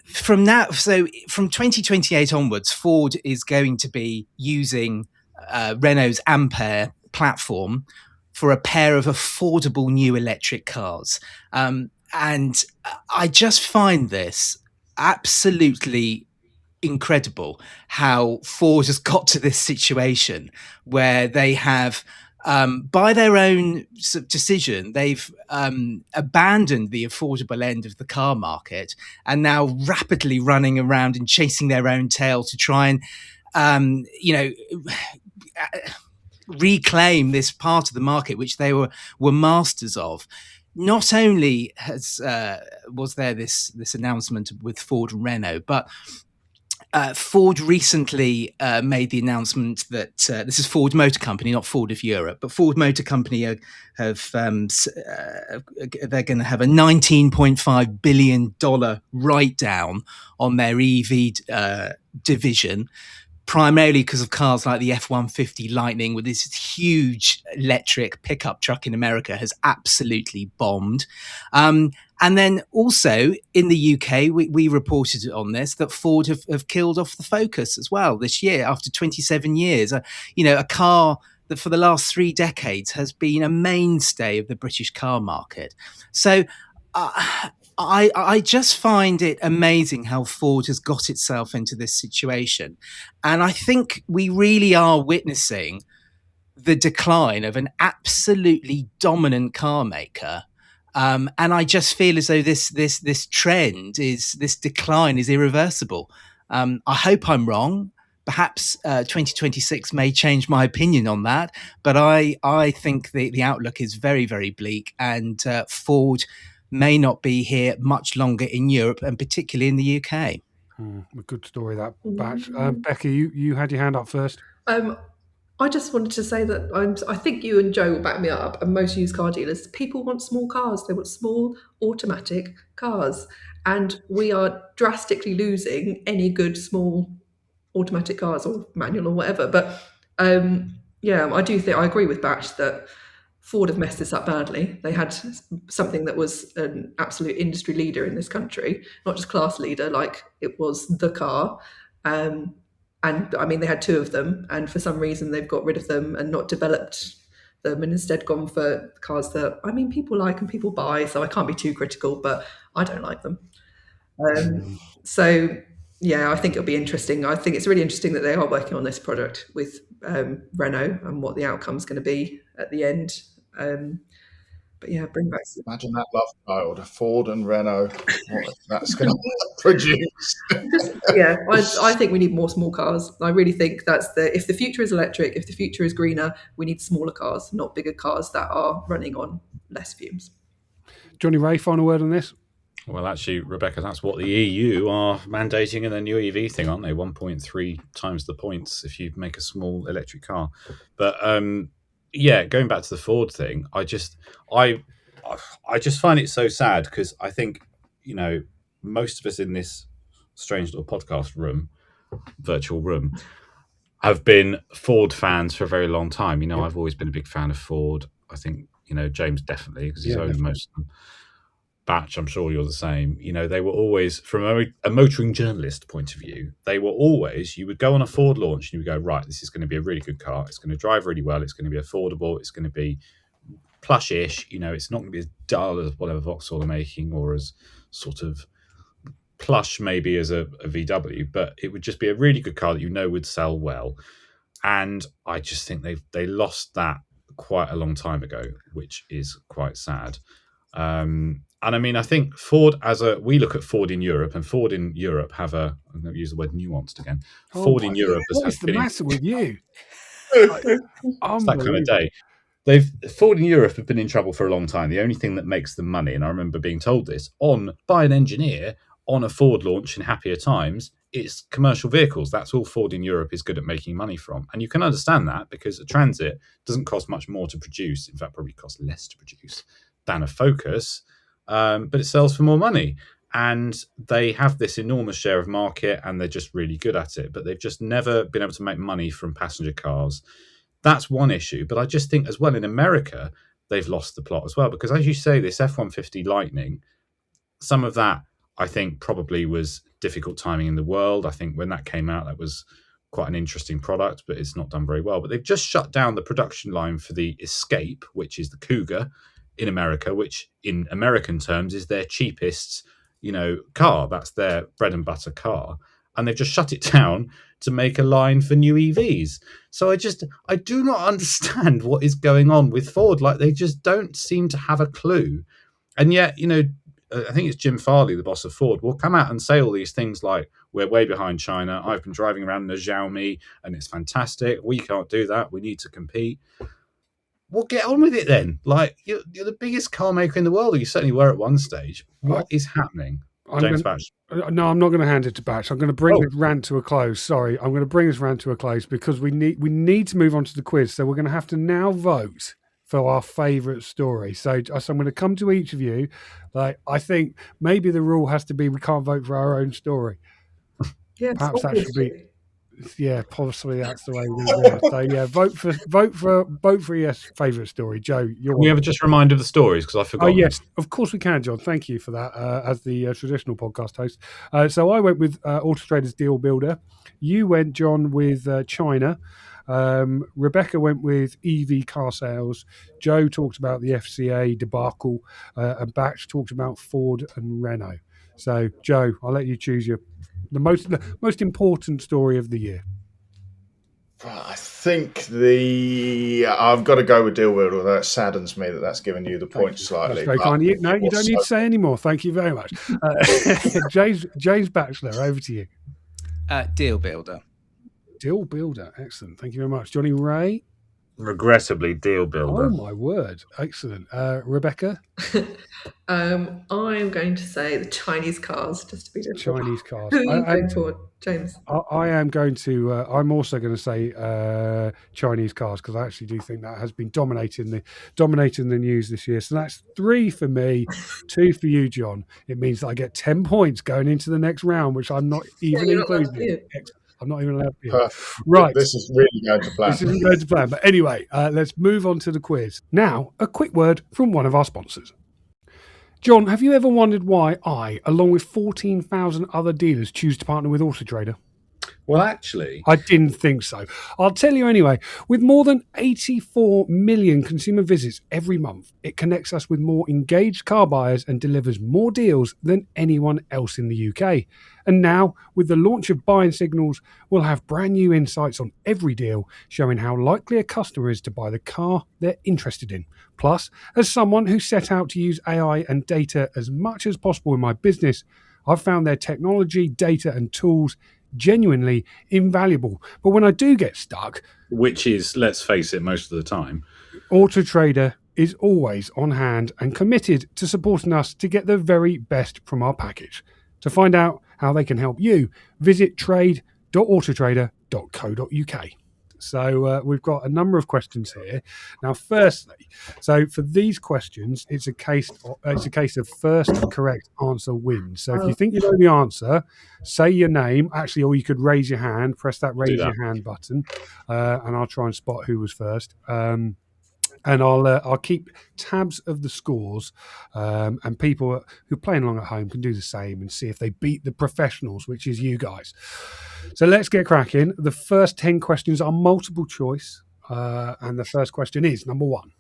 from 2028 onwards, Ford is going to be using Renault's Ampere platform for a pair of affordable new electric cars. And I just find this absolutely incredible how Ford has got to this situation where they have, by their own decision, they've abandoned the affordable end of the car market and now rapidly running around and chasing their own tail to try and, reclaim this part of the market which they were masters of. Not only was there this announcement with Ford and Renault, but Ford recently made the announcement that this is Ford Motor Company, not Ford of Europe, but Ford Motor Company they're going to have a $19.5 billion write down on their EV division, primarily because of cars like the F-150 Lightning, with this huge electric pickup truck in America, has absolutely bombed. And then also in the UK, we reported on this, that Ford have killed off the Focus as well this year after 27 years. A car that for the last 3 decades has been a mainstay of the British car market. So I just find it amazing how Ford has got itself into this situation. And I think we really are witnessing the decline of an absolutely dominant car maker. And I just feel as though this decline is irreversible. I hope I'm wrong. Perhaps 2026 may change my opinion on that, but I think the outlook is very, very bleak, and Ford may not be here much longer in Europe, and particularly in the UK. A good story, that, Batch. Becky, you had your hand up first. I just wanted to say that I think you and Joe will back me up, and most used car dealers, people want small cars. They want small automatic cars, and we are drastically losing any good small automatic cars or manual or whatever. But I do think I agree with Batch that Ford have messed this up badly. They had something that was an absolute industry leader in this country, not just class leader, like it was the car. And I mean, they had two of them, and for some reason they've got rid of them and not developed them, and instead gone for cars that, I mean, people like and people buy, so I can't be too critical, but I don't like them. So yeah, I think it'll be interesting. I think it's really interesting that they are working on this product with Renault and what the outcome's going to be at the end. But yeah, bring back. Imagine that love child, Ford and Renault. What that's going to produce. I think we need more small cars. I really think if the future is electric, if the future is greener, we need smaller cars, not bigger cars that are running on less fumes. Jon Reay, final word on this? Well, actually, Rebecca, that's what the EU are mandating in their new EV thing, aren't they? 1.3 times the points if you make a small electric car. But going back to the Ford thing, I just find it so sad, because I think, most of us in this strange little podcast room, virtual room, have been Ford fans for a very long time. I've always been a big fan of Ford. I think, James definitely, because he's owned most of them. Batch, I'm sure you're the same. They were always, from a motoring journalist point of view, you would go on a Ford launch and you would go, right, this is going to be a really good car. It's going to drive really well. It's going to be affordable. It's going to be plush-ish. It's not going to be as dull as whatever Vauxhall are making, or as sort of plush maybe as a VW, but it would just be a really good car that would sell well. And I just think they lost that quite a long time ago, which is quite sad. And I mean, I think Ford we look at Ford in Europe, and Ford in Europe I'm going to use the word nuanced again. Ford in Europe has What's the matter with you? It's that kind of day. Ford in Europe have been in trouble for a long time. The only thing that makes them money, and I remember being told this by an engineer on a Ford launch in happier times, it's commercial vehicles. That's all Ford in Europe is good at making money from. And you can understand that, because a Transit doesn't cost much more to produce. In fact, probably costs less to produce than a Focus. But it sells for more money, and they have this enormous share of market, and they're just really good at it, but they've just never been able to make money from passenger cars. That's one issue. But I just think as well, in America, they've lost the plot as well, because as you say, this F-150 Lightning, some of that I think probably was difficult timing in the world. I think when that came out, that was quite an interesting product, but it's not done very well. But they've just shut down the production line for the Escape, which is the Cougar in America, which in American terms is their cheapest, car. That's their bread and butter car. And they've just shut it down to make a line for new EVs. So I do not understand what is going on with Ford. Like, they just don't seem to have a clue. And yet, I think it's Jim Farley, the boss of Ford, will come out and say all these things like, we're way behind China. I've been driving around in a Xiaomi and it's fantastic. We can't do that. We need to compete. Well, get on with it then. Like, you're the biggest car maker in the world, or you certainly were at one stage. What is happening? James Batch. No, I'm not going to hand it to Batch. I'm going to bring this rant to a close. Sorry, I'm going to bring this rant to a close because we need to move on to the quiz. So we're going to have to now vote for our favourite story. So I'm going to come to each of you. Like, I think maybe the rule has to be we can't vote for our own story. Yes, perhaps that should be. Yeah, possibly that's the way we're going to do it. So yeah, vote for your favourite story. Joe, we have just a reminder of the stories because I forgot. Oh yes, of course we can, John. Thank you for that. As the traditional podcast host, so I went with Auto Trader's Deal Builder. You went, John, with China. Rebecca went with EV car sales. Joe talked about the FCA debacle, and Batch talked about Ford and Renault. So, Joe, I'll let you choose the most important story of the year. I think I've got to go with Deal Builder. That saddens me that's given you the point slightly. That's very kind of you. No, you don't need to say any more. Thank you very much. James Batchelor, over to you. Deal Builder. Deal Builder, excellent. Thank you very much. Jon Reay. Regrettably, Deal Builder. Oh my word, excellent. Rebecca. I'm going to say the Chinese cars, just to be different. Chinese cars. Who are you going for, James? I am going to. I'm also going to say Chinese cars, because I actually do think that has been dominating the news this year. So that's 3 for me, 2 for you, John. It means that I get 10 points going into the next round, which I'm not even including. I'm not even allowed to be. Perfect. Right. This is really going to plan. This isn't going to plan. But anyway, let's move on to the quiz. Now, a quick word from one of our sponsors. John, have you ever wondered why I, along with 14,000 other dealers, choose to partner with Auto Trader? Well, actually, I didn't think so. I'll tell you anyway. With more than 84 million consumer visits every month, it connects us with more engaged car buyers and delivers more deals than anyone else in the UK. And now, with the launch of Buying Signals, we'll have brand new insights on every deal, showing how likely a customer is to buy the car they're interested in. Plus, as someone who set out to use AI and data as much as possible in my business, I've found their technology, data and tools genuinely invaluable. But when I do get stuck, which is, let's face it, most of the time, Auto Trader is always on hand and committed to supporting us to get the very best from our package. To find out how they can help you, visit trade.autotrader.co.uk. So we've got a number of questions here. Now, firstly, so for these questions, it's a case of first correct answer wins. So if you think you know the answer, say your name. Actually, or you could raise your hand. Press that raise your hand button, and I'll try and spot who was first. And I'll keep tabs of the scores, and people who are playing along at home can do the same and see if they beat the professionals, which is you guys. So let's get cracking. The first 10 questions are multiple choice, and the first question is number 1.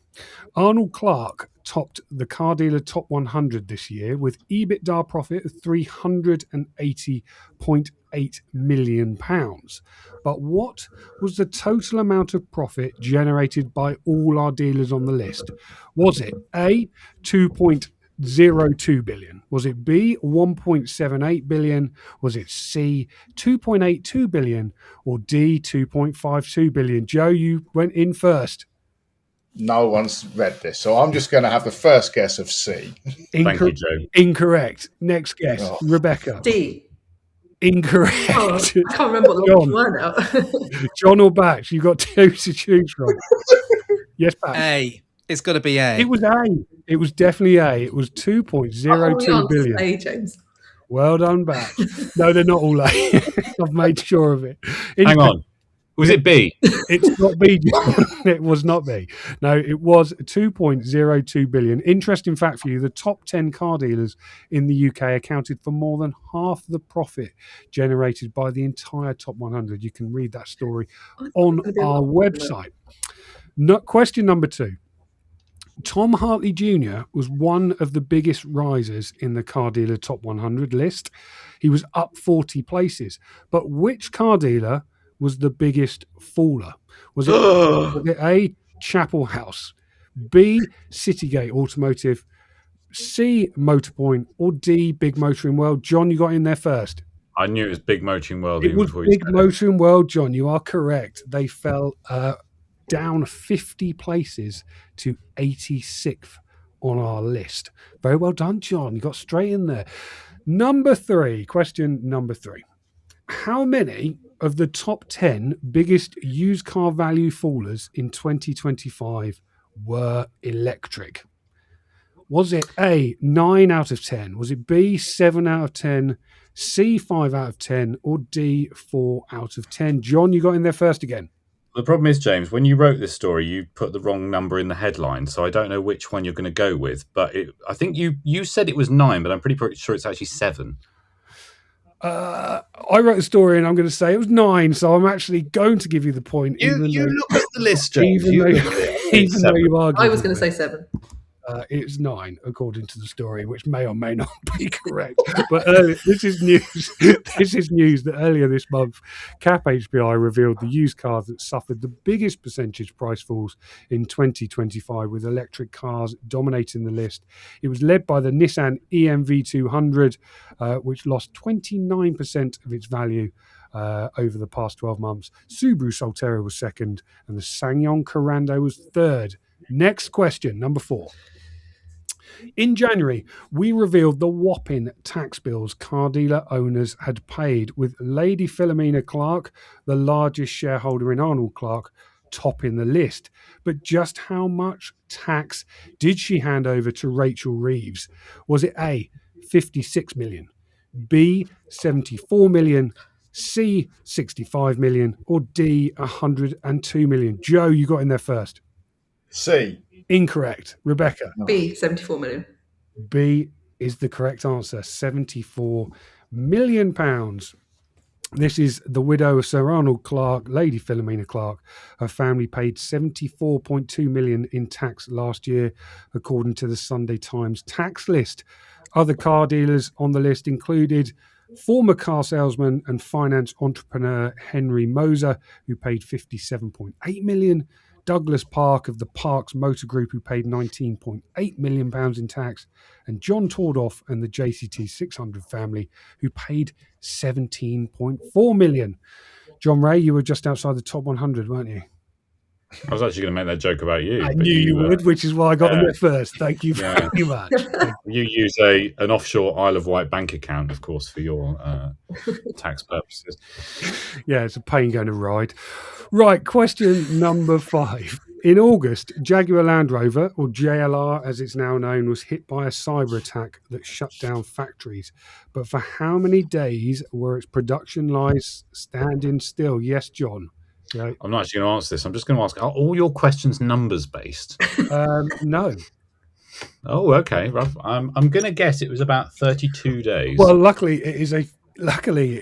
Arnold Clark topped the car dealer top 100 this year with EBITDA profit of £380.8 million. But what was the total amount of profit generated by all our dealers on the list? Was it A, 2.02 billion? Was it B, 1.78 billion? Was it C, 2.82 billion? Or D, 2.52 billion? Joe, you went in first. No one's read this, so I'm just going to have the first guess of C. Thank you, Joe. Incorrect. Next guess, Rebecca. D. Incorrect. Oh, I can't remember what the were now. John or Batch? You've got 2 to choose from. Yes, Batch. A. It's got to be A. It was A. It was definitely A. It was 2.02 billion. A, James. Well done, Batch. No, they're not all A. I've made sure of it. Hang on. Was it B? It's not B. It was not B. No, it was 2.02 billion. Interesting fact for you, the top 10 car dealers in the UK accounted for more than half the profit generated by the entire top 100. You can read that story on our website. Question number 2. Tom Hartley Jr. was one of the biggest risers in the car dealer top 100 list. He was up 40 places. But which car dealer was the biggest faller? Was it A, Chapel House, B, Citygate Automotive, C, Motorpoint, or D, Big Motoring World? John, you got in there first. I knew it was Big Motoring World. It was Big Motoring World, John. You are correct. They fell down 50 places to 86th on our list. Very well done, John. You got straight in there. Question number 3. How many of the top 10 biggest used car value fallers in 2025 were electric? Was it A, 9 out of 10? Was it B, 7 out of 10? C, 5 out of 10? Or D, 4 out of 10? John, you got in there first again. The problem is, James, when you wrote this story, you put the wrong number in the headline, so I don't know which one you're going to go with. But I think you said it was 9, but I'm pretty sure it's actually 7. I wrote a story and I'm going to say it was 9, so I'm actually going to give you the point. You look at the list, James. Even though you argued. I was going to say 7. It's 9, according to the story, which may or may not be correct. But this is news. This is news that earlier this month, Cap HBI revealed the used cars that suffered the biggest percentage price falls in 2025, with electric cars dominating the list. It was led by the Nissan EMV200, which lost 29% of its value over the past 12 months. Subaru Solterra was second, and the SsangYong Corando was third. Next question, number 4. In January, we revealed the whopping tax bills car dealer owners had paid, with Lady Philomena Clark, the largest shareholder in Arnold Clark, topping the list. But just how much tax did she hand over to Rachel Reeves? Was it A, 56 million, B, 74 million, C, 65 million, or D, 102 million? Joe, you got in there first. C. Incorrect. Rebecca? B, 74 million. B is the correct answer. 74 million pounds. This is the widow of Sir Arnold Clark, Lady Philomena Clark. Her family paid 74.2 million in tax last year, according to the Sunday Times tax list. Other car dealers on the list included former car salesman and finance entrepreneur Henry Moser, who paid 57.8 million. Douglas Park of the Parks Motor Group, who paid £19.8 million in tax, and John Tordoff and the JCT 600 family, who paid £17.4 million. Jon Reay, you were just outside the top 100, weren't you? I was actually going to make that joke about you. I knew you would, which is why I got them there first. Thank you very much. You use an offshore Isle of Wight bank account, of course, for your tax purposes. Yeah, it's a pain going to ride. Right, question number 5. In August, Jaguar Land Rover, or JLR as it's now known, was hit by a cyber attack that shut down factories. But for how many days were its production lines standing still? Yes, John. Yeah. I'm not actually going to answer this. I'm just going to ask, are all your questions numbers based? No. Oh, okay. Rough. I'm going to guess it was about 32 days. Well, luckily it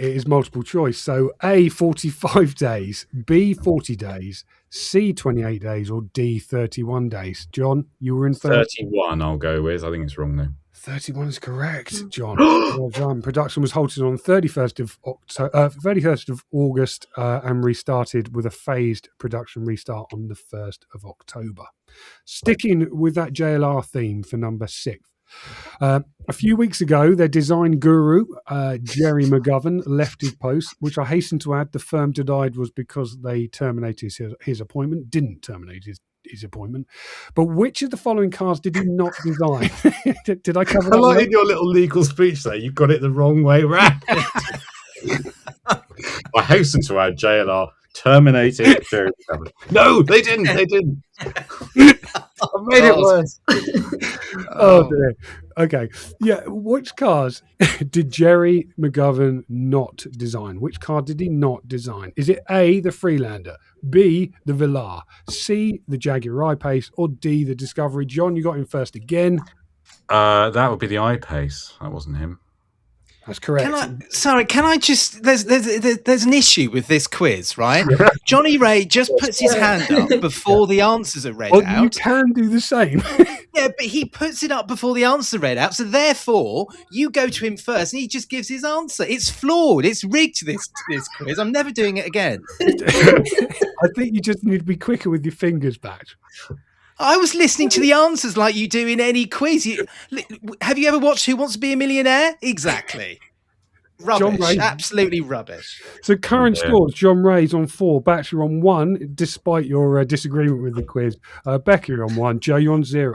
is multiple choice. So A, 45 days, B, 40 days, C, 28 days, or D, 31 days. John, you were in 31, I'll go with. I think it's wrong, though. 31 is correct, John. Well done. Production was halted on 31st of August and restarted with a phased production restart on the 1st of October. Sticking with that JLR theme for number 6. A few weeks ago, their design guru, Jerry McGovern, left his post, which I hasten to add the firm denied was because they terminated his appointment, didn't terminate his appointment. But which of the following cars did he not design? Did I cover that? I like in your little legal speech there, you got it the wrong way round. I hasten to add JLR terminated. No, they didn't. They didn't. I made it worse. Oh dear. Okay. Yeah. Which cars did Jerry McGovern not design? Which car did he not design? Is it A, the Freelander, B, the Velar, C, the Jaguar I-Pace, or D, the Discovery? John, you got him first again. That would be the I-Pace. That wasn't him. That's correct. Can I just? There's an issue with this quiz, right? Johnny Reay just puts his hand up before the answers are read out. You can do the same. Yeah, but he puts it up before the answer read out. So therefore, you go to him first, and he just gives his answer. It's flawed. It's rigged. This quiz. I'm never doing it again. I think you just need to be quicker with your fingers, Batch. I was listening to the answers like you do in any quiz. Have you ever watched Who Wants to Be a Millionaire? Exactly. Rubbish. Absolutely rubbish. So current scores, Jon Reay's on 4, Batchelor on 1, despite your disagreement with the quiz. Becca, you're on 1, Joe, you're on 0.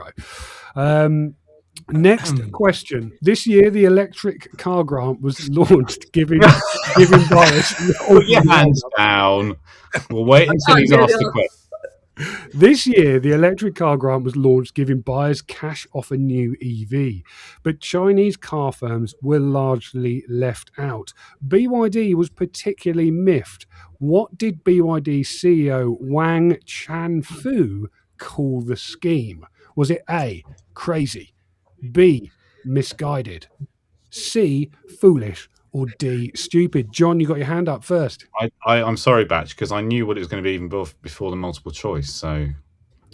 Next question. This year, the electric car grant was launched, giving buyers... Put your hands down. We'll wait until he's asked the question. This year, the electric car grant was launched, giving buyers cash off a new EV. But Chinese car firms were largely left out. BYD was particularly miffed. What did BYD CEO Wang Chanfu call the scheme? Was it A, crazy, B, misguided, C, foolish, or D, stupid? John, you got your hand up first. I'm sorry, Batch, because I knew what it was going to be even before the multiple choice. So,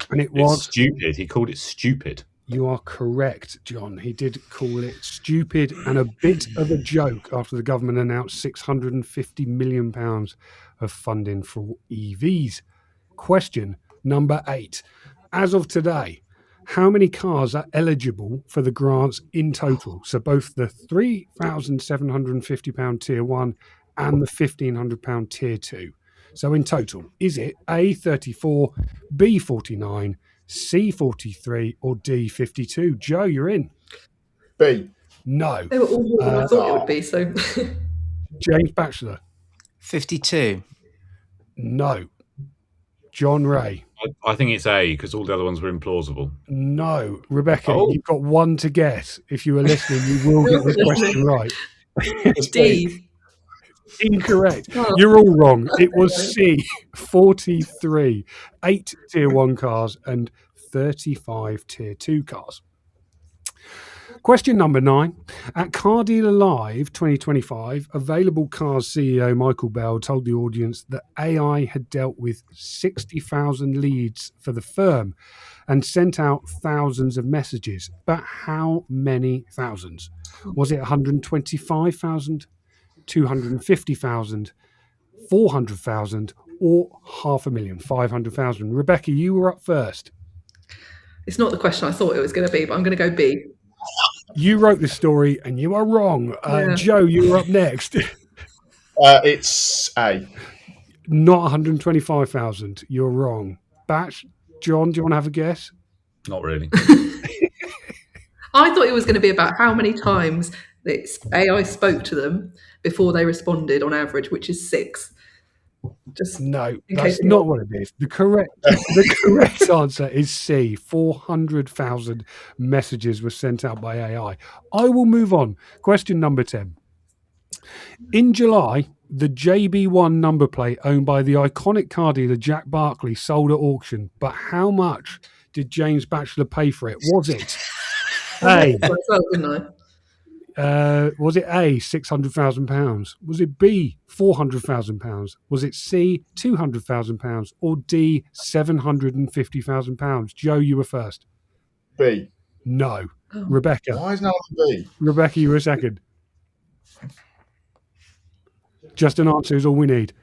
And it it's was stupid. He called it stupid. You are correct, John. He did call it stupid and a bit of a joke after the government announced £650 million of funding for EVs. Question number 8. As of today, how many cars are eligible for the grants in total? So both the £3,750 tier 1 and the £1,500 tier 2. So in total, is it A, 34, B, 49, C, 43, or D, 52? Joe, you're in. B. No. They were all more than I thought it would be. So James Batchelor? 52. No. Jon Reay? I think it's A, because all the other ones were implausible. No. Rebecca, Oh. you've got one to guess. If you were listening, you will get the question right. It's B. D. Incorrect. Oh. You're all wrong. It was C, 43. 8 tier 1 cars and 35 tier 2 cars. Question number 9. At Car Dealer Live 2025, Available Cars CEO Michael Bell told the audience that AI had dealt with 60,000 leads for the firm and sent out thousands of messages. But how many thousands? Was it 125,000, 250,000, 400,000, or 500,000, 500,000? Rebecca, you were up first. It's not the question I thought it was going to be, but I'm going to go B. You wrote this story and you are wrong. Yeah. Joe, you were up next. It's A. Not 125,000. You're wrong. Batch, John, do you want to have a guess? Not really. I thought it was going to be about how many times AI spoke to them before they responded on average, which is 6. Just No, in that's case not what it is. The correct answer is C. 400,000 messages were sent out by AI. I will move on. Question number 10. In July, the JB1 number plate owned by the iconic car dealer Jack Barkley sold at auction. But how much did James Batchelor pay for it? Was it A? didn't I? Was it A, £600,000? Was it B, £400,000? Was it C, £200,000? Or D, £750,000? Joe, you were first. B. No. Oh. Rebecca. Why is no one B? Rebecca, you were second. Just an answer is all we need.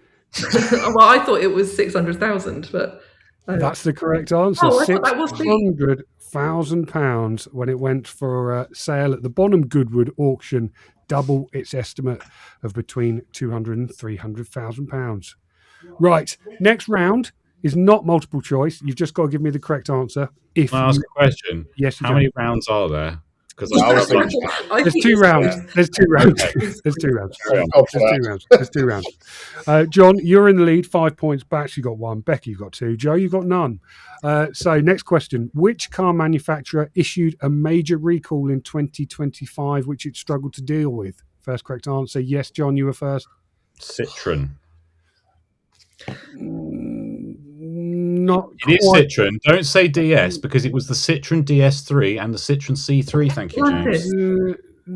Well, I thought it was 600,000, but That's the correct answer. Oh, I thought that was B. £600,000 when it went for sale at the Bonham Goodwood auction, double its estimate of between £200,000 and £300,000. Right, next round is not multiple choice. You've just got to give me the correct answer. If Can I ask a question? Yes, you How can. many rounds are there? Because I was thinking, There's 2 rounds. There's 2 rounds. There's 2 rounds. There's 2 rounds. John, you're in the lead, 5 points. Batch, you got 1. Becky, you got 2. Joe, you got none. So next question. Which car manufacturer issued a major recall in 2025, which it struggled to deal with? First correct answer. Yes, John, you were first. Citroen. Not It is quite. Citroen. Don't say DS because it was the Citroen DS3 and the Citroen C3. Thank you, James.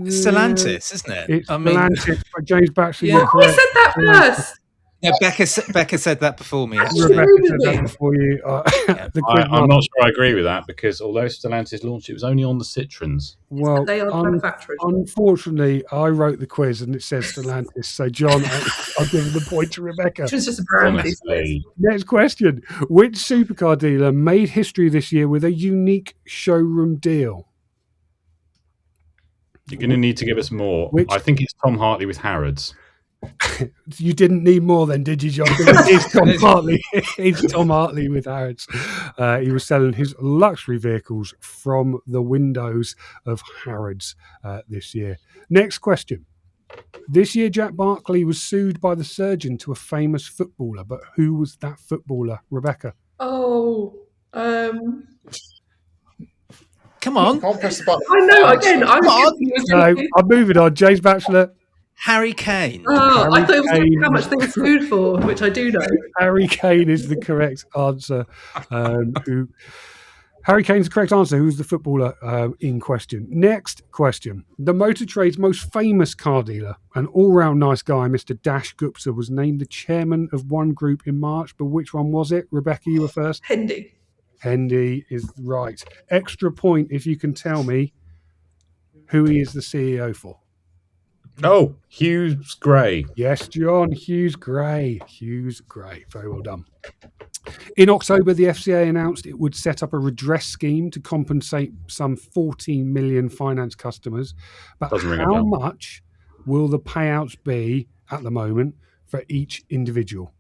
It's Stellantis, isn't it? It's Stellantis, but James Batchelor, Yeah. you're I correct. said that first. No, Becca said that before me. Actually. Rebecca said that before you. The quiz I'm not sure I agree with that because although Stellantis launched, it was only on the Citroens. Well, They are manufacturers. unfortunately, I wrote the quiz and it says Stellantis. So, John, I'll give the point to Rebecca. It was just a brand piece. Honestly, Next question. Which supercar dealer made history this year with a unique showroom deal? you're going to need to give us more. Which- I think it's Tom Hartley with Harrods. You didn't need more then, did you, John? It's Tom Hartley. It's Tom Hartley with Harrods. He was selling his luxury vehicles from the windows of Harrods this year. Next question. This year, Jack Barkley was sued by the surgeon to a famous footballer, but who was that footballer, Rebecca? Oh, Come on, can't press the button. I know. Again, I Come on. was guessing it was No, gonna be- I'm moving on. James Batchelor. Harry Kane. Oh, I thought it was Harry how much they were sued for, which I do know. Harry Kane is the correct answer. Who Harry Kane's the correct answer. Who's the footballer in question? Next question. The motor trade's most famous car dealer, an all-round nice guy, Mr. Dash Gupta, was named the chairman of one group in March, but which one was it? Rebecca, you were first. Hendy. Hendy is right. Extra point if you can tell me who he is the CEO for. Oh, Hughes Gray. Yes, John. Hughes Gray. Hughes Gray. Very well done. In October, the FCA announced it would set up a redress scheme to compensate some 14 million finance customers. But how much will the payouts be at the moment for each individual?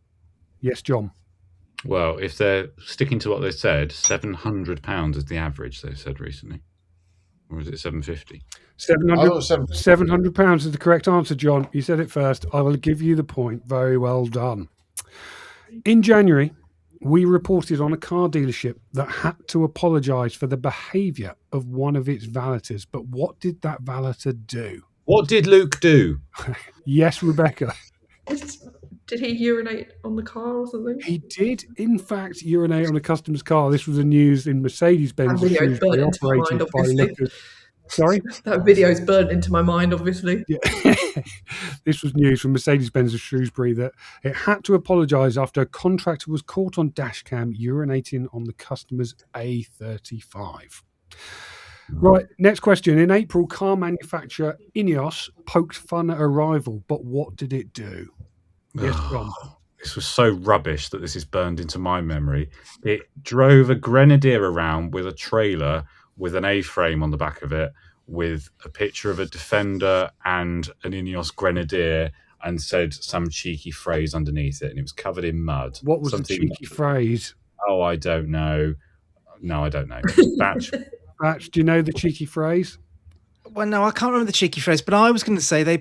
Yes, John. Well, if they're sticking to what they said, £700 is the average, they've said recently. Or is it 750? £700 is the correct answer, John. You said it first. I will give you the point. Very well done. In January, we reported on a car dealership that had to apologise for the behaviour of one of its valeters. But what did that valeter do? What did Luke do? Yes, Rebecca. Did he urinate on the car or something? He did, in fact, urinate on a customer's car. This was the news in Mercedes-Benz. That video's burnt into my mind, obviously. Sorry? That video's burnt into my mind, obviously. Yeah. This was news from Mercedes-Benz of Shrewsbury that it had to apologise after a contractor was caught on dashcam urinating on the customer's A35. Right, next question. In April, car manufacturer Ineos poked fun at a rival, but what did it do? Yes, John. This was so rubbish that this is burned into my memory. It drove a Grenadier around with a trailer with an A-frame on the back of it, with a picture of a Defender and an Ineos Grenadier, and said some cheeky phrase underneath it, and it was covered in mud. What was the cheeky phrase? Oh, I don't know. No, I don't know. Batch, do you know the cheeky phrase? Well, no, I can't remember the cheeky phrase, but I was going to say they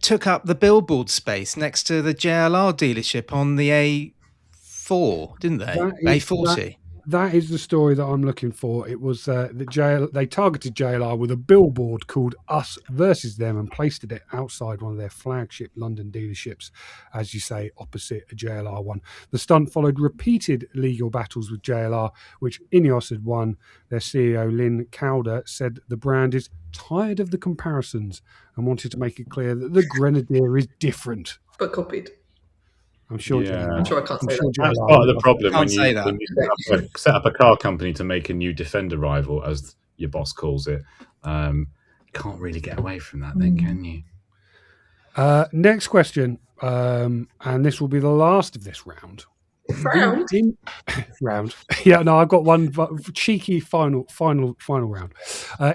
took up the billboard space next to the JLR dealership on the A4, didn't they? A40. That is the story that I'm looking for. It was they targeted JLR with a billboard called Us Versus Them and placed it outside one of their flagship London dealerships, as you say, opposite a JLR one. The stunt followed repeated legal battles with JLR, which Ineos had won. Their CEO, Lynn Calder, said the brand is tired of the comparisons and wanted to make it clear that the Grenadier is different. But copied. I'm sure. Yeah. I'm sure I can't say that. That's part of the problem when say you set up a car company to make a new Defender rival, as your boss calls it. You can't really get away from that then, can you? Next question, and this will be the last of this round. Round. Yeah, no, I've got one cheeky final round.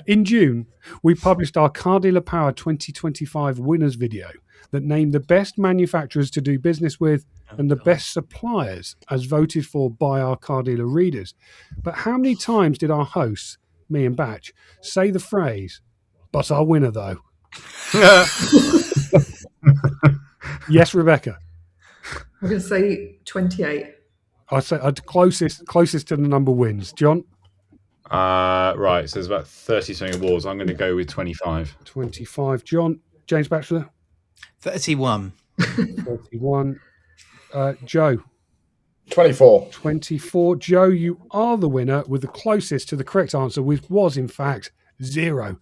In June, we published our Car Dealer Power 2025 winners video that named the best manufacturers to do business with and the best suppliers as voted for by our car dealer readers. But how many times did our hosts, me and Batch, say the phrase, "But our winner though"? Yes, Rebecca. I'm going to say 28. I'd say closest to the number wins. John? Right, so there's about 30-something awards. I'm going to go with 25. 25. John? James Batchelor? 31. 31. Joe? 24. 24. Joe, you are the winner with the closest to the correct answer, which was, in fact, 0.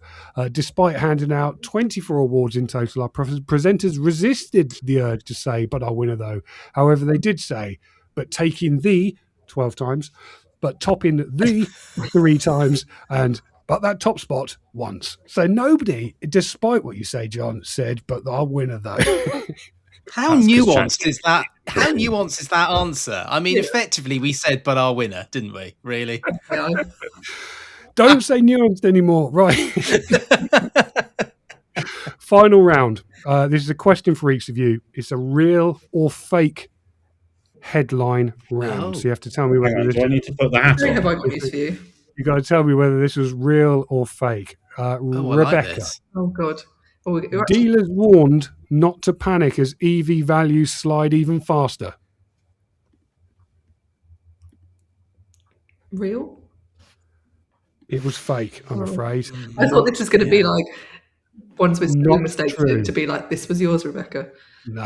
Despite handing out 24 awards in total, our presenters resisted the urge to say, "But our winner, though." However, they did say, "But taking the 12 times, but topping the 3 times, and but that top spot once." So nobody, despite what you say, John, said, "But our winner, though." How nuanced is that? How nuanced is that answer? I mean, effectively, we said, "But our winner," didn't we? Really? Yeah. Don't say nuanced anymore. Right. Final round. This is a question for each of you. It's a real or fake headline round. So you have to tell me whether Do I need to put the hat on? Have I got news for you? You got to tell me whether this was real or fake. Rebecca. Like this. Oh, God. Dealers warned not to panic as EV values slide even faster. Real? It was fake, I'm afraid. I thought this was going to be like ones with Not mistakes true. to be like, "This was yours, Rebecca." No.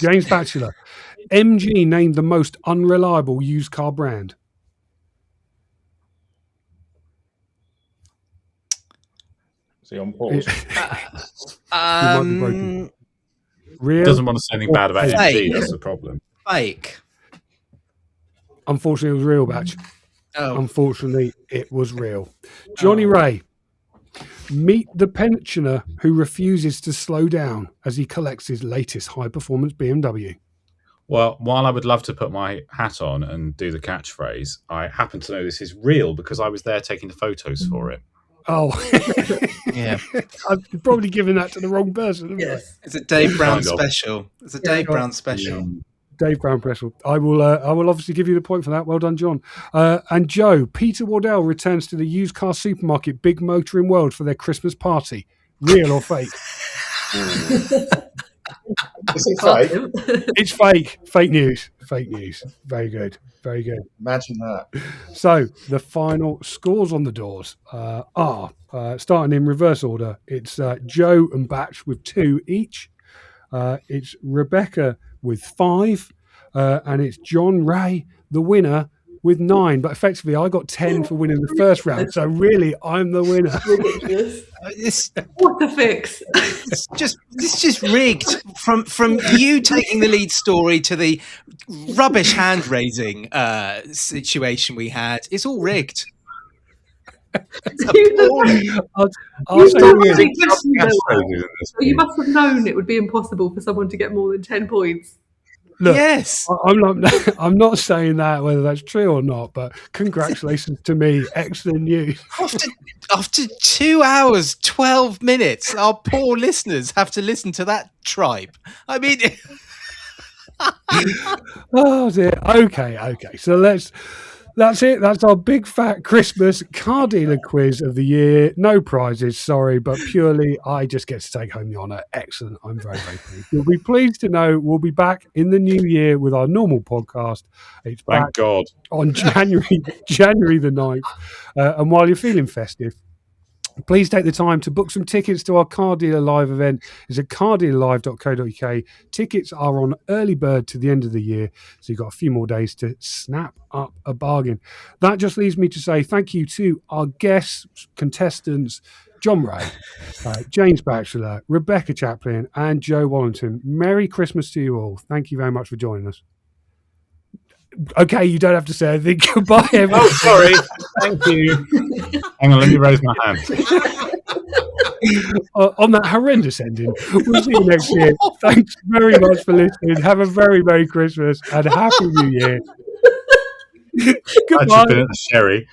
James Batchelor. MG named the most unreliable used car brand. Is he on pause? might be broken. Real? Doesn't want to say anything bad about Fake. MG. That's the problem. Fake. Unfortunately, it was real, Batch. Oh, Unfortunately, it was real. Johnny Ray. Meet the pensioner who refuses to slow down as he collects his latest high-performance BMW. Well, while I would love to put my hat on and do the catchphrase, I happen to know this is real because I was there taking the photos for it. Oh, yeah. I've probably given that to the wrong person. Haven't Yes. It's a Dave Brown Kind of. special. It's a Dave Brown special. I? Dave Brown Pressel. I will obviously give you the point for that. Well done, John. And Joe, Peter Wardell returns to the used car supermarket Big Motoring World for their Christmas party. Real or fake? Is it fake? It's fake. Fake news. Fake news. Very good. Very good. Imagine that. So the final scores on the doors are starting in reverse order. It's Joe and Batch with 2 each. It's Rebecca with 5, and it's Jon Reay, the winner, with 9. But effectively, I got 10 for winning the first round. So really, I'm the winner. Ridiculous. What a fix. It's just rigged from you taking the lead story to the rubbish hand raising situation we had. It's all rigged. I'll say really. You must have known it would be impossible for someone to get more than 10 points. Look, Yes. I'm not saying that whether that's true or not, but congratulations to me. Excellent news. After 2 hours, 12 minutes, our poor listeners have to listen to that tripe. I mean, Oh dear. Okay. So that's it. That's our big fat Christmas car dealer quiz of the year. No prizes, sorry, but purely I just get to take home the honour. Excellent. I'm very, very pleased. You'll be pleased to know we'll be back in the new year with our normal podcast. It's back Thank God. on January the 9th. And while you're feeling festive, please take the time to book some tickets to our Car Dealer Live event. It's at cardealerlive.co.uk. Tickets are on early bird to the end of the year, so you've got a few more days to snap up a bargain. That just leaves me to say thank you to our guests, contestants, Jon Reay, James Batchelor, Rebecca Chaplin, and Joe Wallington. Merry Christmas to you all. Thank you very much for joining us. Okay, you don't have to say anything. Goodbye, everyone. Oh, sorry. Thank you. Hang on, let me raise my hand. On that horrendous ending, we'll see you next year. Thanks very much for listening. Have a very Merry Christmas and a Happy New Year. I've just Goodbye. been at the sherry.